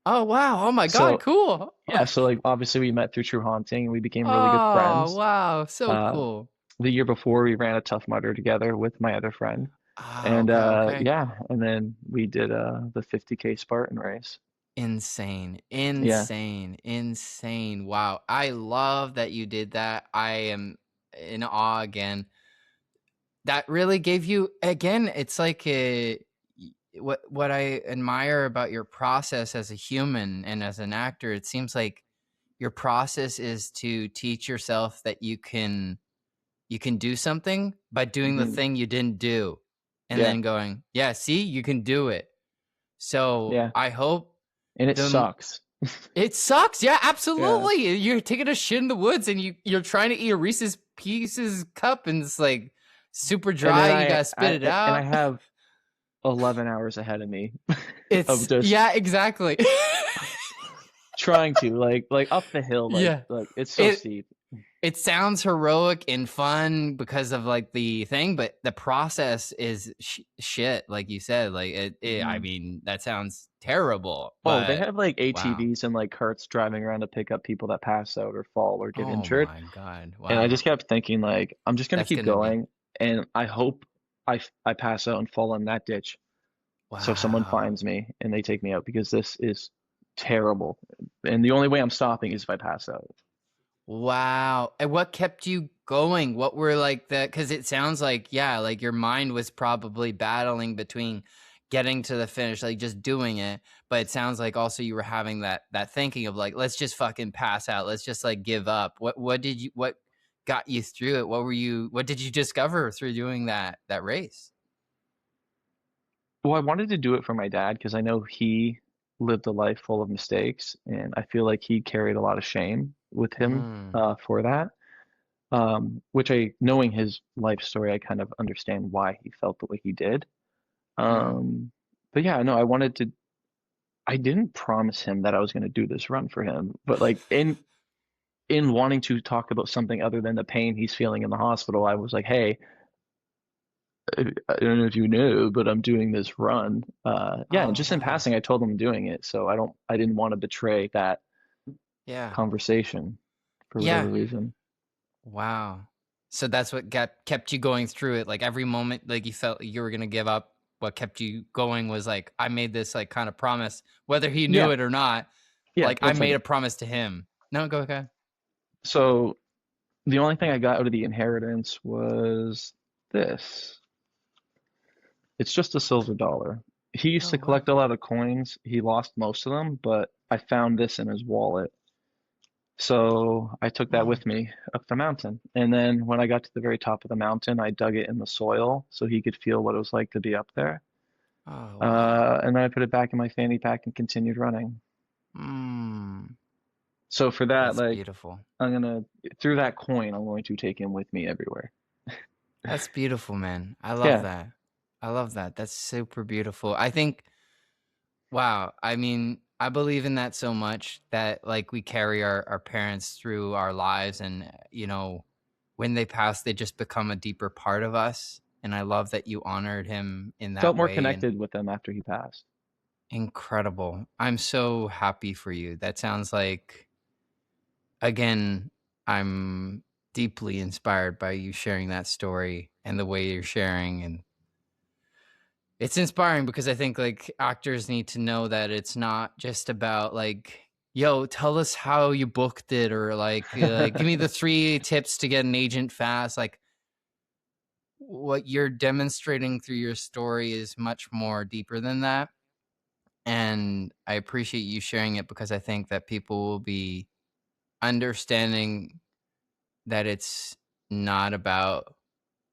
Oh, wow. Oh my God, So cool. yeah, so like obviously we met through True Haunting and we became really good Oh, friends. wow. So Uh, cool. the year before we ran a Tough Mudder together with my other friend. Ah, And okay, okay. yeah, and then we did the 50K Spartan race. Insane. Yeah. Insane. Insane. Wow. I love that you did that. I am in awe again. That really gave you again, it's like what I admire about your process as a human and as an actor, it seems like your process is to teach yourself that you can do something by doing the Hmm. thing you didn't do and Yeah. then going, yeah, see, you can do it. So Yeah. I hope And it the sucks. it sucks. Yeah, Yeah. absolutely. You're taking a shit in the woods and you're trying to eat a Reese's Pieces cup and it's like super And then dry. You gotta spit it I out. have 11 hours ahead of me of It's just yeah, exactly. trying to like up the hill Yeah. like it's so It steep. it sounds heroic and fun because of like the thing, but the process is shit, like you said. Like I Hmm. mean, that sounds terrible, Oh, they but have like wow. ATVs and like carts driving around to pick up people that pass out or fall or get Oh injured. my God. And I Wow. just kept thinking like I'm just gonna That's keep gonna be going and I hope I pass out and fall in that ditch so someone wow. finds me and they take me out because this is terrible. And the only way I'm stopping is if I pass out. Wow. And what kept you going? What were like the because it sounds like, yeah, like your mind was probably battling between getting to the finish, like just doing it. But it sounds like also you were having that thinking of like, let's just fucking pass out. Let's just like give up. What got you through it? What did you discover through doing that race? Well, I wanted to do it for my dad because I know he lived a life full of mistakes, and I feel like he carried a lot of shame with him Mm, for that. Which knowing his life story, I kind of understand why he felt the way he did. mm, Um, but yeah, no, I wanted to. I didn't promise him that I was going to do this run for him, but like in in wanting to talk about something other than the pain he's feeling in the hospital, I was like, hey, I don't know if you knew, but I'm doing this run. Yeah, and Oh, just in wow. passing, I told him I'm doing it. So I didn't want to betray that Yeah. conversation for whatever Yeah. reason. Wow. So that's what kept you going through it. Like every moment, like you felt like you were gonna give up. What kept you going was like, I made this like kind of promise, whether he knew Yeah, it or not. yeah, Like I that's made like, a promise to him. No, go ahead. so the only thing I got out of the inheritance was this. It's just a silver dollar. He used Oh to wow. collect a lot of coins. He lost most of them, but I found this in his wallet. So I took that Mm. with me up the mountain. And then when I got to the very top of the mountain, I dug it in the soil so he could feel what it was like to be up there. Oh wow. And then I put it back in my fanny pack and continued running. Mm. So for that, That's like, beautiful. through that coin, I'm going to take him with me everywhere. That's beautiful, man. I love Yeah. that. I love that. That's super beautiful. I think, wow. I mean, I believe in that so much that like we carry our parents through our lives and, when they pass, they just become a deeper part of us. And I love that you honored him in Felt that more way. And connected with him after he passed. incredible. I'm so happy for you. That sounds like, again, I'm deeply inspired by you sharing that story and the way you're sharing. And it's inspiring because I think like actors need to know that it's not just about like, yo, tell us how you booked it or like give me the 3 tips to get an agent fast. Like what you're demonstrating through your story is much more deeper than that. And I appreciate you sharing it because I think that people will be understanding that it's not about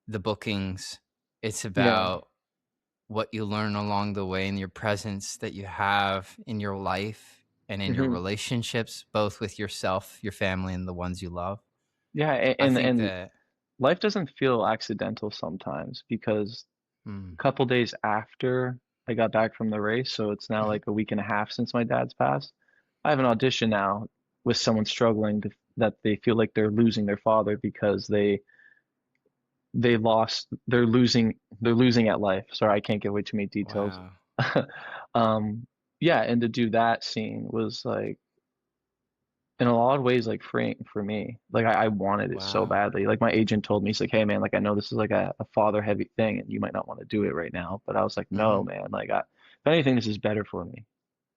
the bookings. It's No. about what you learn along the way and your presence that you have in your life and in your Hmm. relationships, both with yourself, your family, and the ones you love. Yeah, I think and that, life doesn't feel accidental sometimes because mm, a couple days after I got back from the race, so it's now mhm. like a week and a half since my dad's passed. I have an audition now with someone struggling that they feel like they're losing their father because they lost they're losing at life. Sorry, I can't give away too many details. Wow. Yeah, and to do that scene was like in a lot of ways like freeing for me. Like I wanted it so Wow. badly. Like my agent told me, he's like, hey man, like I know this is like a father heavy thing and you might not want to do it right now. But I was like, no, Hmm. man, if anything, this is better for me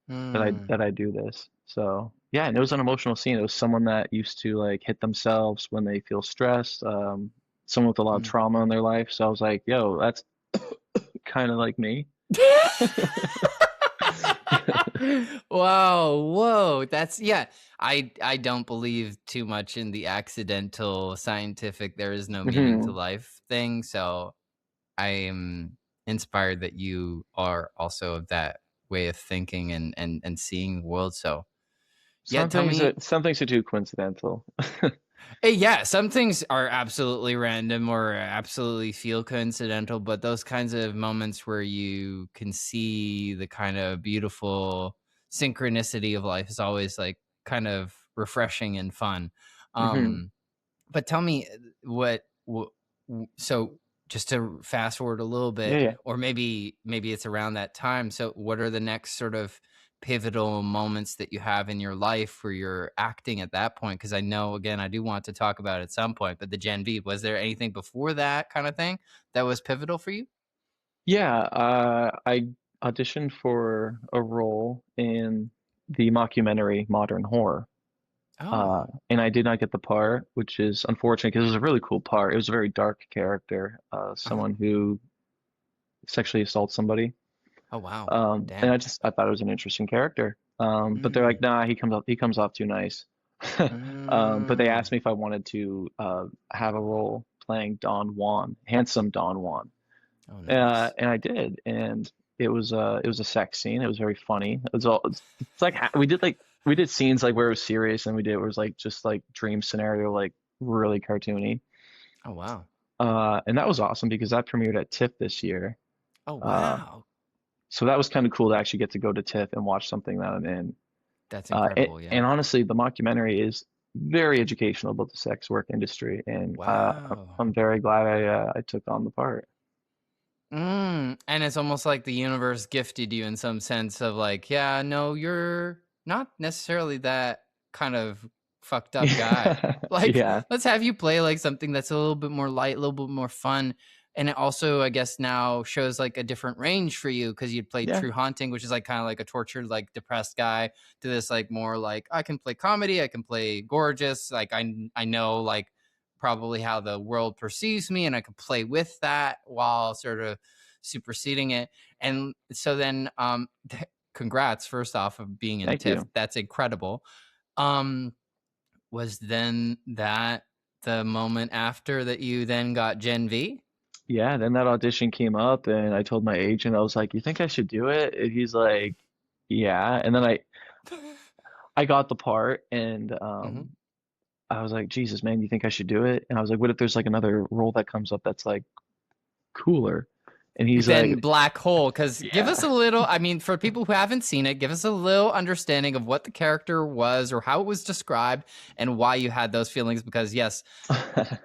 Mm. that I do this. So yeah, and it was an emotional scene. It was someone that used to like hit themselves when they feel stressed, someone with a lot of Mm. trauma in their life. So I was like, yo, that's kind of like me. Wow, whoa. That's yeah. I don't believe too much in the accidental scientific there is no meaning to Hmm. life thing. So I am inspired that you are also of that way of thinking and seeing the world. So yeah, tell me. Some things are too coincidental. Yeah, some things are absolutely random or absolutely feel coincidental, but those kinds of moments where you can see the kind of beautiful synchronicity of life is always like kind of refreshing and fun. Hmm. Um, but tell me so just to fast forward a little Yeah, bit, yeah. or maybe it's around that time. So what are the next sort of pivotal moments that you have in your life where you're acting at that point? Because I know, again, I do want to talk about it at some point, but the Gen V, was there anything before that kind of thing that was pivotal for you? Yeah, I auditioned for a role in the mockumentary Modern Horror. Oh, And I did not get the part, which is unfortunate because it was a really cool part. It was a very dark character, uh-huh. someone who sexually assaults somebody. Oh, wow. And Damn. I thought it was an interesting character. But they're like, Mm. nah, he comes off too nice. But they asked Mm. me if I wanted to have a role playing Don Juan, handsome Don Juan. Oh, nice. And I did, and it was a sex scene. It was very funny. It's like we did scenes like where it was serious, and we did it was like just like dream scenario, like really cartoony. Oh, wow. And that was awesome because that premiered at TIFF this year. Oh, Uh, wow. so that was kind of cool to actually get to go to TIFF and watch something that I'm in. That's incredible. And Yeah. honestly, the mockumentary is. very educational about the sex work industry, and Wow. I'm very glad I took on the part. And it's almost like the universe gifted you in some sense of like, yeah, no, you're not necessarily that kind of fucked up guy. Like, Yeah, let's have you play like something that's a little bit more light, a little bit more fun. And it also, I guess, now shows like a different range for you because you'd played yeah, True Haunting, which is like kind of like a tortured, like depressed guy, to this like more like I can play comedy, I can play gorgeous. Like I know like probably how the world perceives me, and I can play with that while sort of superseding it. And so then congrats first off of being in thank TIFF. you. That's incredible. um was then that the moment after that you then got Gen V? Yeah, then that audition came up, and I told my agent, I was like, "You think I should do it?" And he's like, "Yeah." And then I got the part, and Hmm. I was like, "Jesus, man, you think I should do it?" And I was like, "What if there's like another role that comes up that's like cooler?" And he's Then like, Black Hole, because give us "Yeah." a little, I mean, for people who haven't seen it, give us a little understanding of what the character was or how it was described and why you had those feelings, because yes,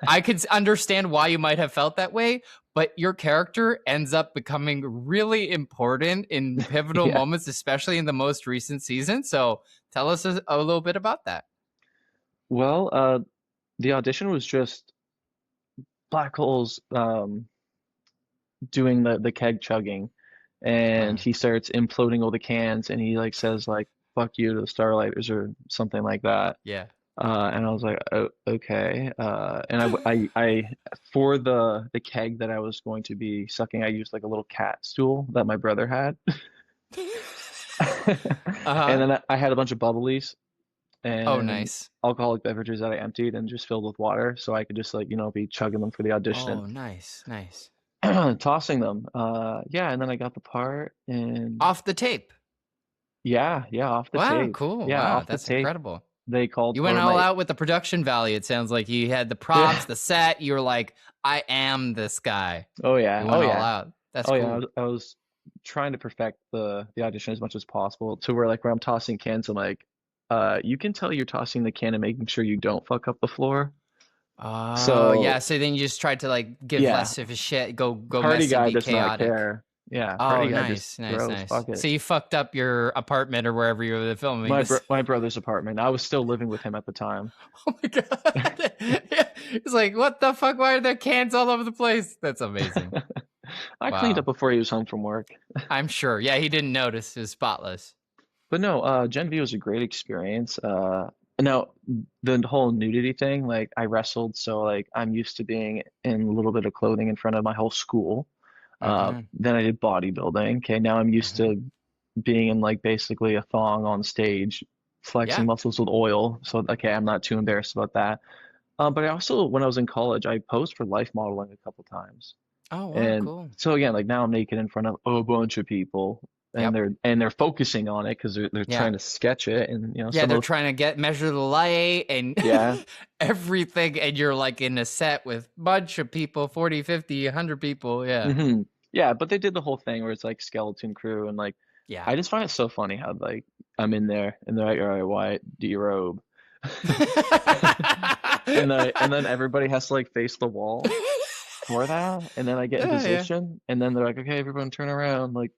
I could understand why you might have felt that way, but your character ends up becoming really important in pivotal Yeah. moments, especially in the most recent season. So tell us a little bit about that. Well, the audition was just Black Hole's doing the keg chugging, and Uh, he starts imploding all the cans, and he like says like "fuck you" to the Starlighters or something like that. yeah. And I was like, oh, okay. And for the keg that I was going to be sucking, I used like a little cat stool that my brother had. And Uh-huh. then I had a bunch of bubblies Oh, and nice. alcoholic beverages that I emptied and just filled with water, so I could just like, be chugging them for the audition Oh, nice. Nice. and tossing them. Yeah, and then I got the part, and Off the tape. yeah, yeah, off the Wow, tape. cool. Yeah, Wow, off the that's tape. incredible. They called You went for all my out with the production value. It sounds like you had the props, yeah. the set. You were like, I am this guy. Oh yeah. You Oh went all yeah. out. That's Oh yeah, cool. I was trying to perfect the audition as much as possible to where like where I'm tossing cans, I'm like, you can tell you're tossing the can and making sure you don't fuck up the floor. Oh, yeah. So So then you just tried to like give yeah, less of a shit, go party messy, guy be does not chaotic. care. Yeah, Oh, party guy just nice, nice, throws. nice. Fuck it. So you fucked up your apartment or wherever you were filming this. My brother's apartment. I was still living with him at the time. Oh my god. Yeah. It's like, what the fuck? Why are there cans all over the place? That's amazing. I cleaned up Wow. before he was home from work. I'm sure. Yeah, he didn't notice. It was spotless. But no, Gen V was a great experience. Now the whole nudity thing, like I wrestled, so like I'm used to being in a little bit of clothing in front of my whole school. Mm-hmm. Then I did bodybuilding. Okay, now I'm used Mm-hmm. to being in like basically a thong on stage, flexing Yeah. muscles with oil. So okay, I'm not too embarrassed about that. But I also, when I was in college, I posed for life modeling a couple times. Oh, wow, And cool. so again, like now I'm naked in front of a bunch of people, and Yep. they're focusing on it because they're Yeah. trying to sketch it, and Yeah, some they're of trying to measure the light and yeah, everything, and you're like in a set with bunch of people, 40, 50, 100 people. Yeah. yeah, but they did the whole thing where it's like skeleton crew, and like Yeah. I just find it so funny how like I'm in there and they're like, all right, Wyatt, do your robe, and then everybody has to like face the wall for that, and then I get in Yeah, yeah. position, and then they're like, okay, everyone turn around, like.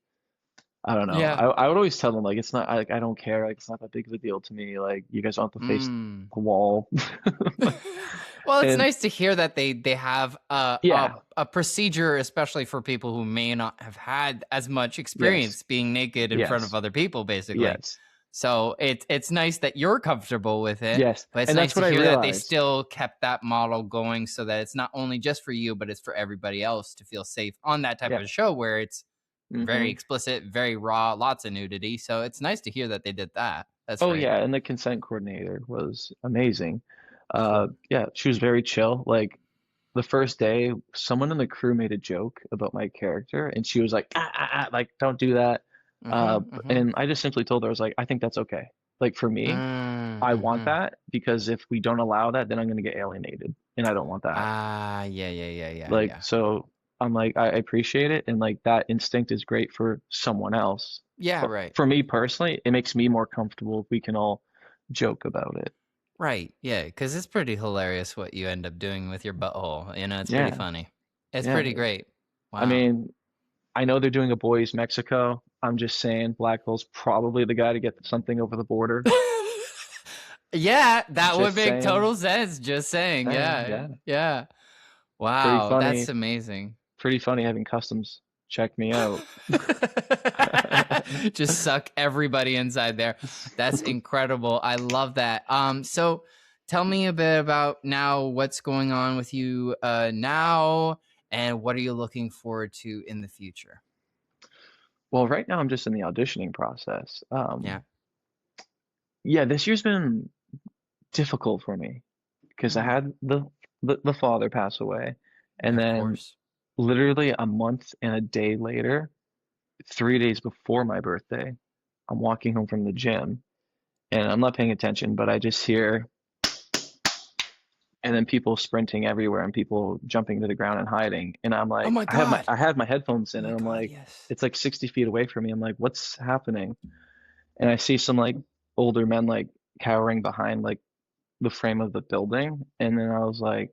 I don't know. Yeah. I would always tell them like it's not like I don't care, like it's not that big of a deal to me. Like you guys don't have to face Mm. the wall. Well, it's And nice to hear that they have yeah, a procedure, especially for people who may not have had as much yes, experience being naked in front of yes, other people, basically. yes, So it's nice that you're comfortable with it, yes. but it's And nice that's to what I hear that they realized. still kept that model going, so that it's not only just for you, but it's for everybody else to feel safe on that type Yeah. of show where it's very Hmm. explicit, very raw, lots of nudity. So it's nice to hear that they did that. That's Oh great. yeah, and the consent coordinator was amazing. Cool. Yeah, she was very chill. Like the first day, someone in the crew made a joke about my character, and she was like, like don't do that. Mm-hmm. Mm-hmm. And I just simply told her, I was like, I think that's okay. Like for me, I want Mm-hmm. that because if we don't allow that, then I'm going to get alienated, and I don't want that. Ah, yeah, yeah, yeah, yeah, Like, yeah. so I'm like, I appreciate it, and like that instinct is great for someone else. Yeah, But right. for me personally, it makes me more comfortable if we can all joke about it. Right. Yeah. Because it's pretty hilarious what you end up doing with your butthole. You know, it's pretty Yeah, funny. It's yeah. pretty great. I Wow. mean, I know they're doing a boys Mexico. I'm just saying Black Hole's probably the guy to get something over the border. Yeah, that would Just make saying, total sense. Just saying. saying, Yeah. yeah. Yeah. Pretty Wow. That's funny, amazing. pretty funny having customs check me out. Just suck everybody inside there. That's incredible. I love that. So tell me a bit about now what's going on with you now, and what are you looking forward to in the future? Well, right now I'm just in the auditioning process. Yeah. Yeah, this year's been difficult for me because I Mm, had the father pass away, and of then course. literally a month and a day later, 3 days before my birthday, I'm walking home from the gym and I'm not paying attention, but I just hear, and then people sprinting everywhere and people jumping to the ground and hiding. And I'm Oh like, my I have my god. I have my headphones Oh in, my and I'm god, like, yes. it's like 60 feet away from me. I'm like, what's happening? And I see some like older men like cowering behind like the frame of the building, and then I was like,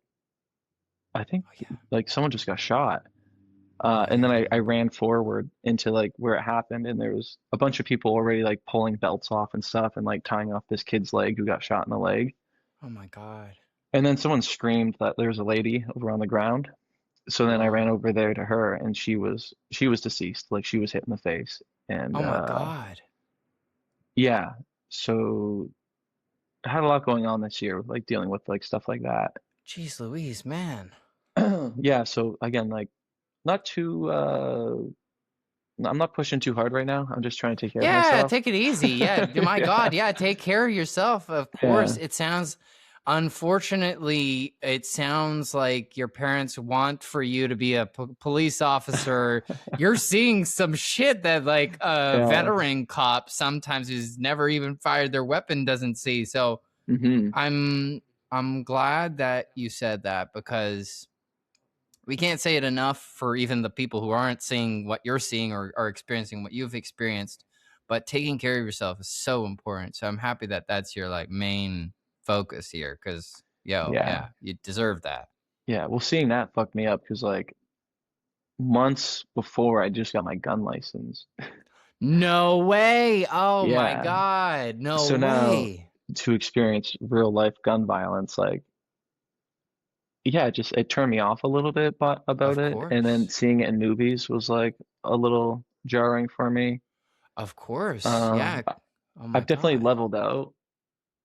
I think Oh yeah. like someone just got shot. And then I Yeah. ran forward into like where it happened, and there was a bunch of people already like pulling belts off and stuff and like tying off this kid's leg who got shot in the leg. Oh my god. And then someone screamed that there was a lady over on the ground. So then I ran Whoa. over there to her, and she was deceased, like she was hit in the face. And Oh my god. yeah, so I had a lot going on this year, like dealing with like stuff like that. Jeez Louise, man. Yeah, so again, like not too I'm not pushing too hard right now. I'm just trying to take care of Yeah, myself. take it easy. Yeah, my Yeah. God. Yeah, take care of yourself. Of course. Yeah. It sounds, unfortunately, it sounds like your parents want for you to be a police officer. You're seeing some shit that, like, a Yeah. veteran cop sometimes who's never even fired their weapon doesn't see. So Hmm. I'm, I'm glad that you said that, because we can't say it enough for even the people who aren't seeing what you're seeing, or are experiencing what you've experienced. But taking care of yourself is so important. So I'm happy that that's your like main focus here, because Yeah. yeah, you deserve that. Yeah. Well, seeing that fucked me up because like months before I just got my gun license. No way. Oh my Yeah. God. No So now way. to experience real life gun violence, like, yeah, it turned me off a little bit but about Of it. And then course. seeing it in movies was like a little jarring for me. Of course. Yeah. I- Oh my I've definitely God. leveled out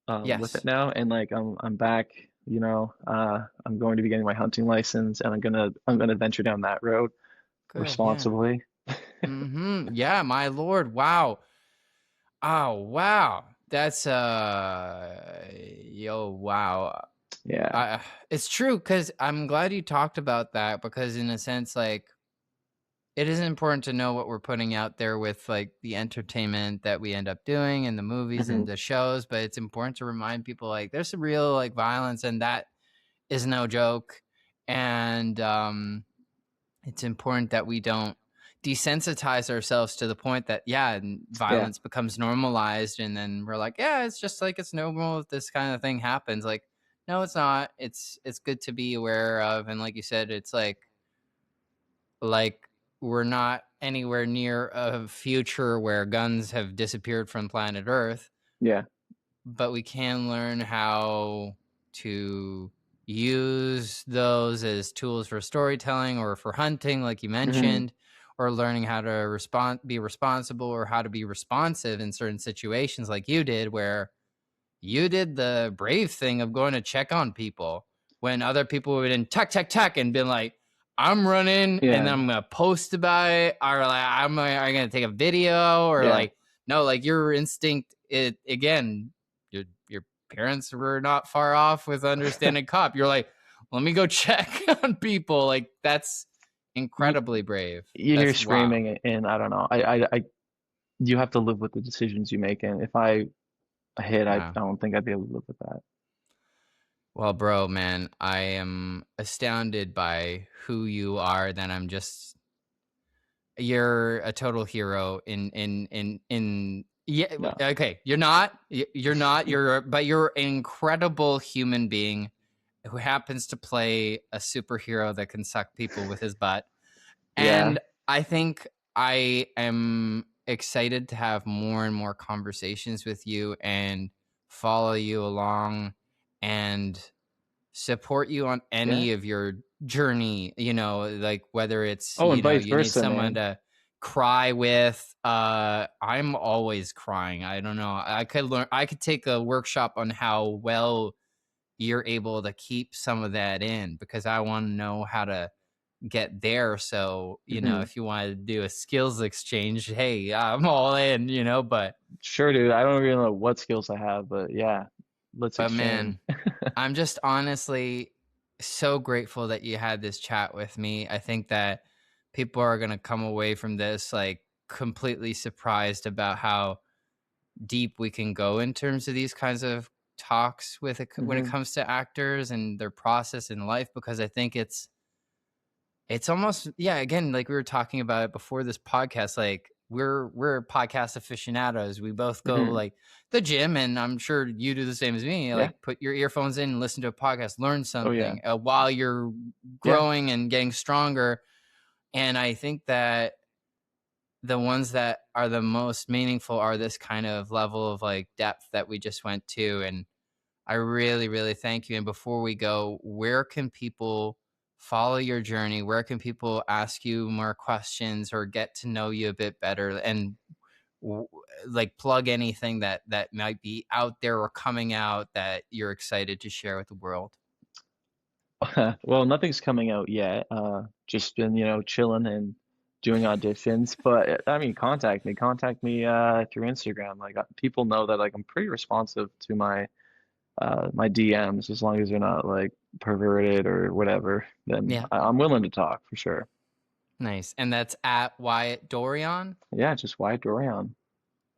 with it Yes. now, and like I'm back, I'm going to be getting my hunting license, and I'm gonna venture down that road Good. Yeah. responsibly. Mm-hmm. Yeah, my Lord. Wow. Oh, wow. That's yo, wow. Yeah. I It's true, because I'm glad you talked about that, because in a sense, like, it is important to know what we're putting out there with like the entertainment that we end up doing and the movies Hmm. and the shows, but it's important to remind people like there's some real like violence, and that is no joke. And it's important that we don't desensitize ourselves to the point that Yeah. violence becomes normalized, and then we're like, yeah, it's just like it's normal if this kind of thing happens. Like, no, it's not. It's good to be aware of, and like you said, it's like we're not anywhere near a future where guns have disappeared from planet Earth, Yeah. but we can learn how to use those as tools for storytelling or for hunting, like you Hmm. mentioned, or learning how to be responsible, or how to be responsive in certain situations, like you did, where you did the brave thing of going to check on people when other people would been tuck and been like, I'm running and then Yeah. I'm gonna post about it, or like I'm gonna take a video, or Yeah. like, no, like your instinct, it again, your parents were not far off with understanding cop. You're like, let me go check on people. Like, that's You, incredibly brave. you hear That's wow. screaming, and I don't know. You have to live with the decisions you make, and if I hit, I Wow. don't think I'd be able to live with that. Well, bro, man, I am astounded by who you are. That I'm just, you're a total hero in Yeah. No. Okay. You're not. You're not. But you're an incredible human being who happens to play a superhero that can suck people with his butt. Yeah. And I think I am excited to have more and more conversations with you and follow you along and support you on Yeah. any of your journey, like whether it's, Oh, and vice you need versa, someone man. to cry with. I'm always crying. I don't know. I could take a workshop on how well you're able to keep some of that in, because I want to know how to get there. So, Hmm. if you want to do a skills exchange, hey, I'm all in, but Sure, dude. I don't really know what skills I have, but yeah, let's exchange. man, I'm just honestly so grateful that you had this chat with me. I think that people are going to come away from this like completely surprised about how deep we can go in terms of these kinds of talks when it Hmm. comes to actors and their process in life, because I think it's almost, yeah, again, like we were talking about it before this podcast, like we're podcast aficionados. We both go Hmm. like the gym, and I'm sure you do the same as me, Yeah. like put your earphones in and listen to a podcast, learn Oh, yeah. something while you're Yeah. growing and getting stronger. And I think that the ones that are the most meaningful are this kind of level of like depth that we just went to. And I really, really thank you. And before we go, where can people follow your journey? Where can people ask you more questions or get to know you a bit better? And w- like plug anything that might be out there or coming out that you're excited to share with the world. Well, nothing's coming out yet. Just been, chilling and doing auditions. But I mean, contact me through Instagram. Like people know that like I'm pretty responsive to my DMs as long as they're not like perverted or whatever, then Yeah. I'm willing to talk for sure. Nice. And that's at Wyatt Dorion. Yeah, just Wyatt Dorion.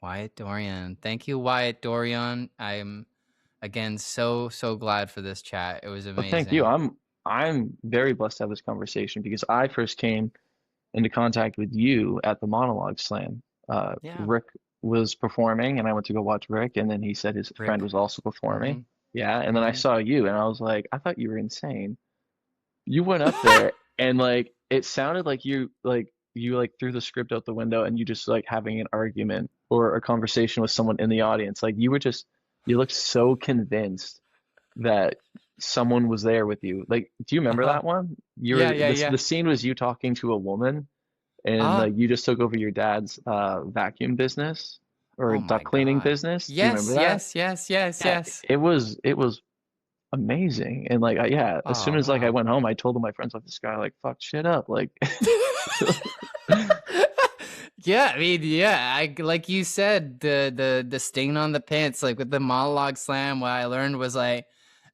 Wyatt Dorion. Thank you, Wyatt Dorion. I'm again so glad for this chat. It was But thank you. amazing. I'm very blessed to have this conversation because I first came into contact with you at the Monologue Slam. Yeah. Rick was performing, and I went to go watch Rick, and then he said his friend Rick. was also performing. Mm-hmm. Yeah, and then I Mm-hmm. saw you, and I was like, I thought you were insane. You went up there, and like it sounded like you like threw the script out the window, and you just like having an argument or a conversation with someone in the audience. Like you looked so convinced that someone was there with you. Like, do you remember Uh-huh. that one? You Yeah, were yeah, this yeah. the scene was you talking to a woman and Uh, like you just took over your dad's vacuum business or oh duct my cleaning God. business. Do you remember Yes, that? yes, yes, yes, Yeah, yes. it was amazing. And like yeah, as soon Oh, as like I wow. went home, I told my friends like this guy like fucked shit up. Like Yeah, I mean, yeah, I like you said, the stain on the pants, like with the monologue slam, what I learned was like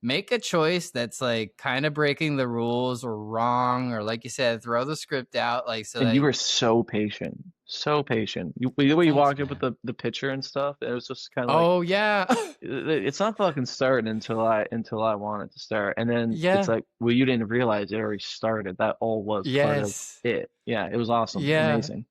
make a choice that's like kind of breaking the rules or wrong, or like you said, throw the script out, like so and you like were so patient. So patient. The way you thanks, walked up with man. the picture and stuff, it was just kind of like Oh yeah. it's not fucking starting until I want it to start. And then it's Yeah. like, well, you didn't realize it already started. That all was part of Yes. it. Yeah, it was awesome. Yeah. Amazing.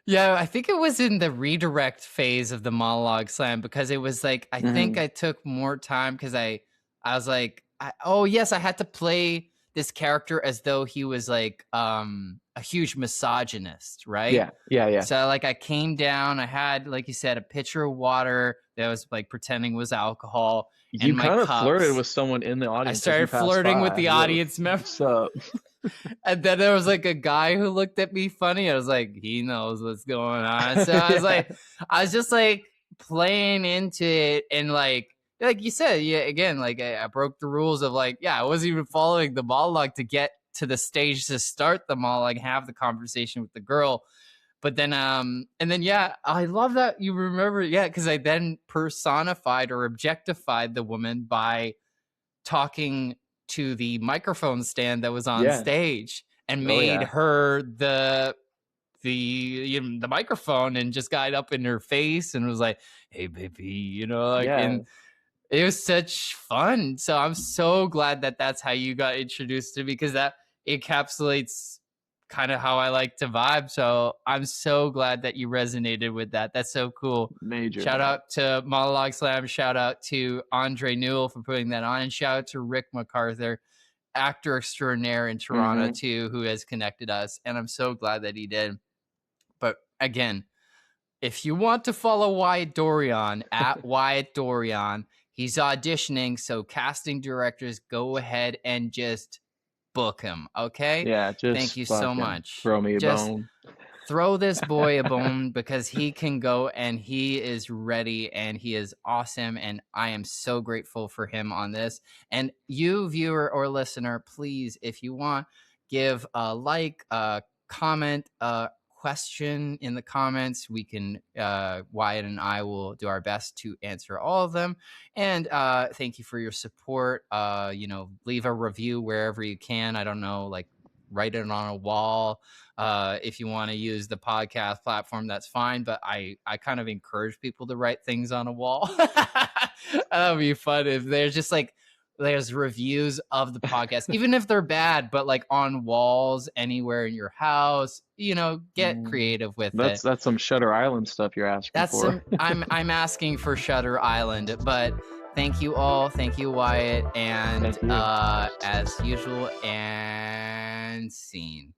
Yeah, I think it was in the redirect phase of the monologue slam, because it was like I think Hmm. I took more time because I was like, oh yes, I had to play this character as though he was like a huge misogynist, right? Yeah, yeah, yeah. So like I came down, I had, like you said, a pitcher of water that was like pretending was alcohol You and my kind of flirted cups. with someone in the I audience as you started passed flirting with by. the Yo, audience member. what's up? And then there was like a guy who looked at me funny. I was like, he knows what's going on. So I was Yeah. like, I was just like playing into it, and like you said, yeah, again, like I broke the rules of like, yeah, I wasn't even following the monologue to get to the stage to start the monologue, have the conversation with the girl. But then and then yeah, I love that you remember, yeah, because I then personified or objectified the woman by talking to the microphone stand that was on Yeah. stage and Oh made yeah. her the microphone and just got up in her face and was like, hey baby, like, Yeah. and it was such fun. So I'm so glad that that's how you got introduced to me, because that encapsulates kind of how I like to vibe. So I'm so glad that you resonated with that. That's so cool. Major, Shout man. out to Monologue Slam. Shout out to Andre Newell for putting that on. And shout out to Rick MacArthur, actor extraordinaire in Toronto, Hmm. too, who has connected us. And I'm so glad that he did. But again, if you want to follow Wyatt Dorion at Wyatt Dorion, he's auditioning. So casting directors, go ahead and just book him. Okay. Yeah, Thank just you so fucking much. throw me a Just bone. throw this boy a bone because he can go and he is ready and he is awesome. And I am so grateful for him on this. And you, viewer or listener, please, if you want, give a like, a comment, a question in the comments. We can, Wyatt and I will do our best to answer all of them. And thank you for your support. Leave a review wherever you can. I don't know, like write it on a wall. If you want to use the podcast platform, that's fine. But I kind of encourage people to write things on a wall. That would be fun if there's just like there's reviews of the podcast, even if they're bad, but like on walls anywhere in your house. Get Mm, creative with it. that's some Shutter Island stuff you're asking That's for. some I'm asking for Shutter Island, but thank you all. Thank you, Wyatt. And Thank you. as usual, and scene.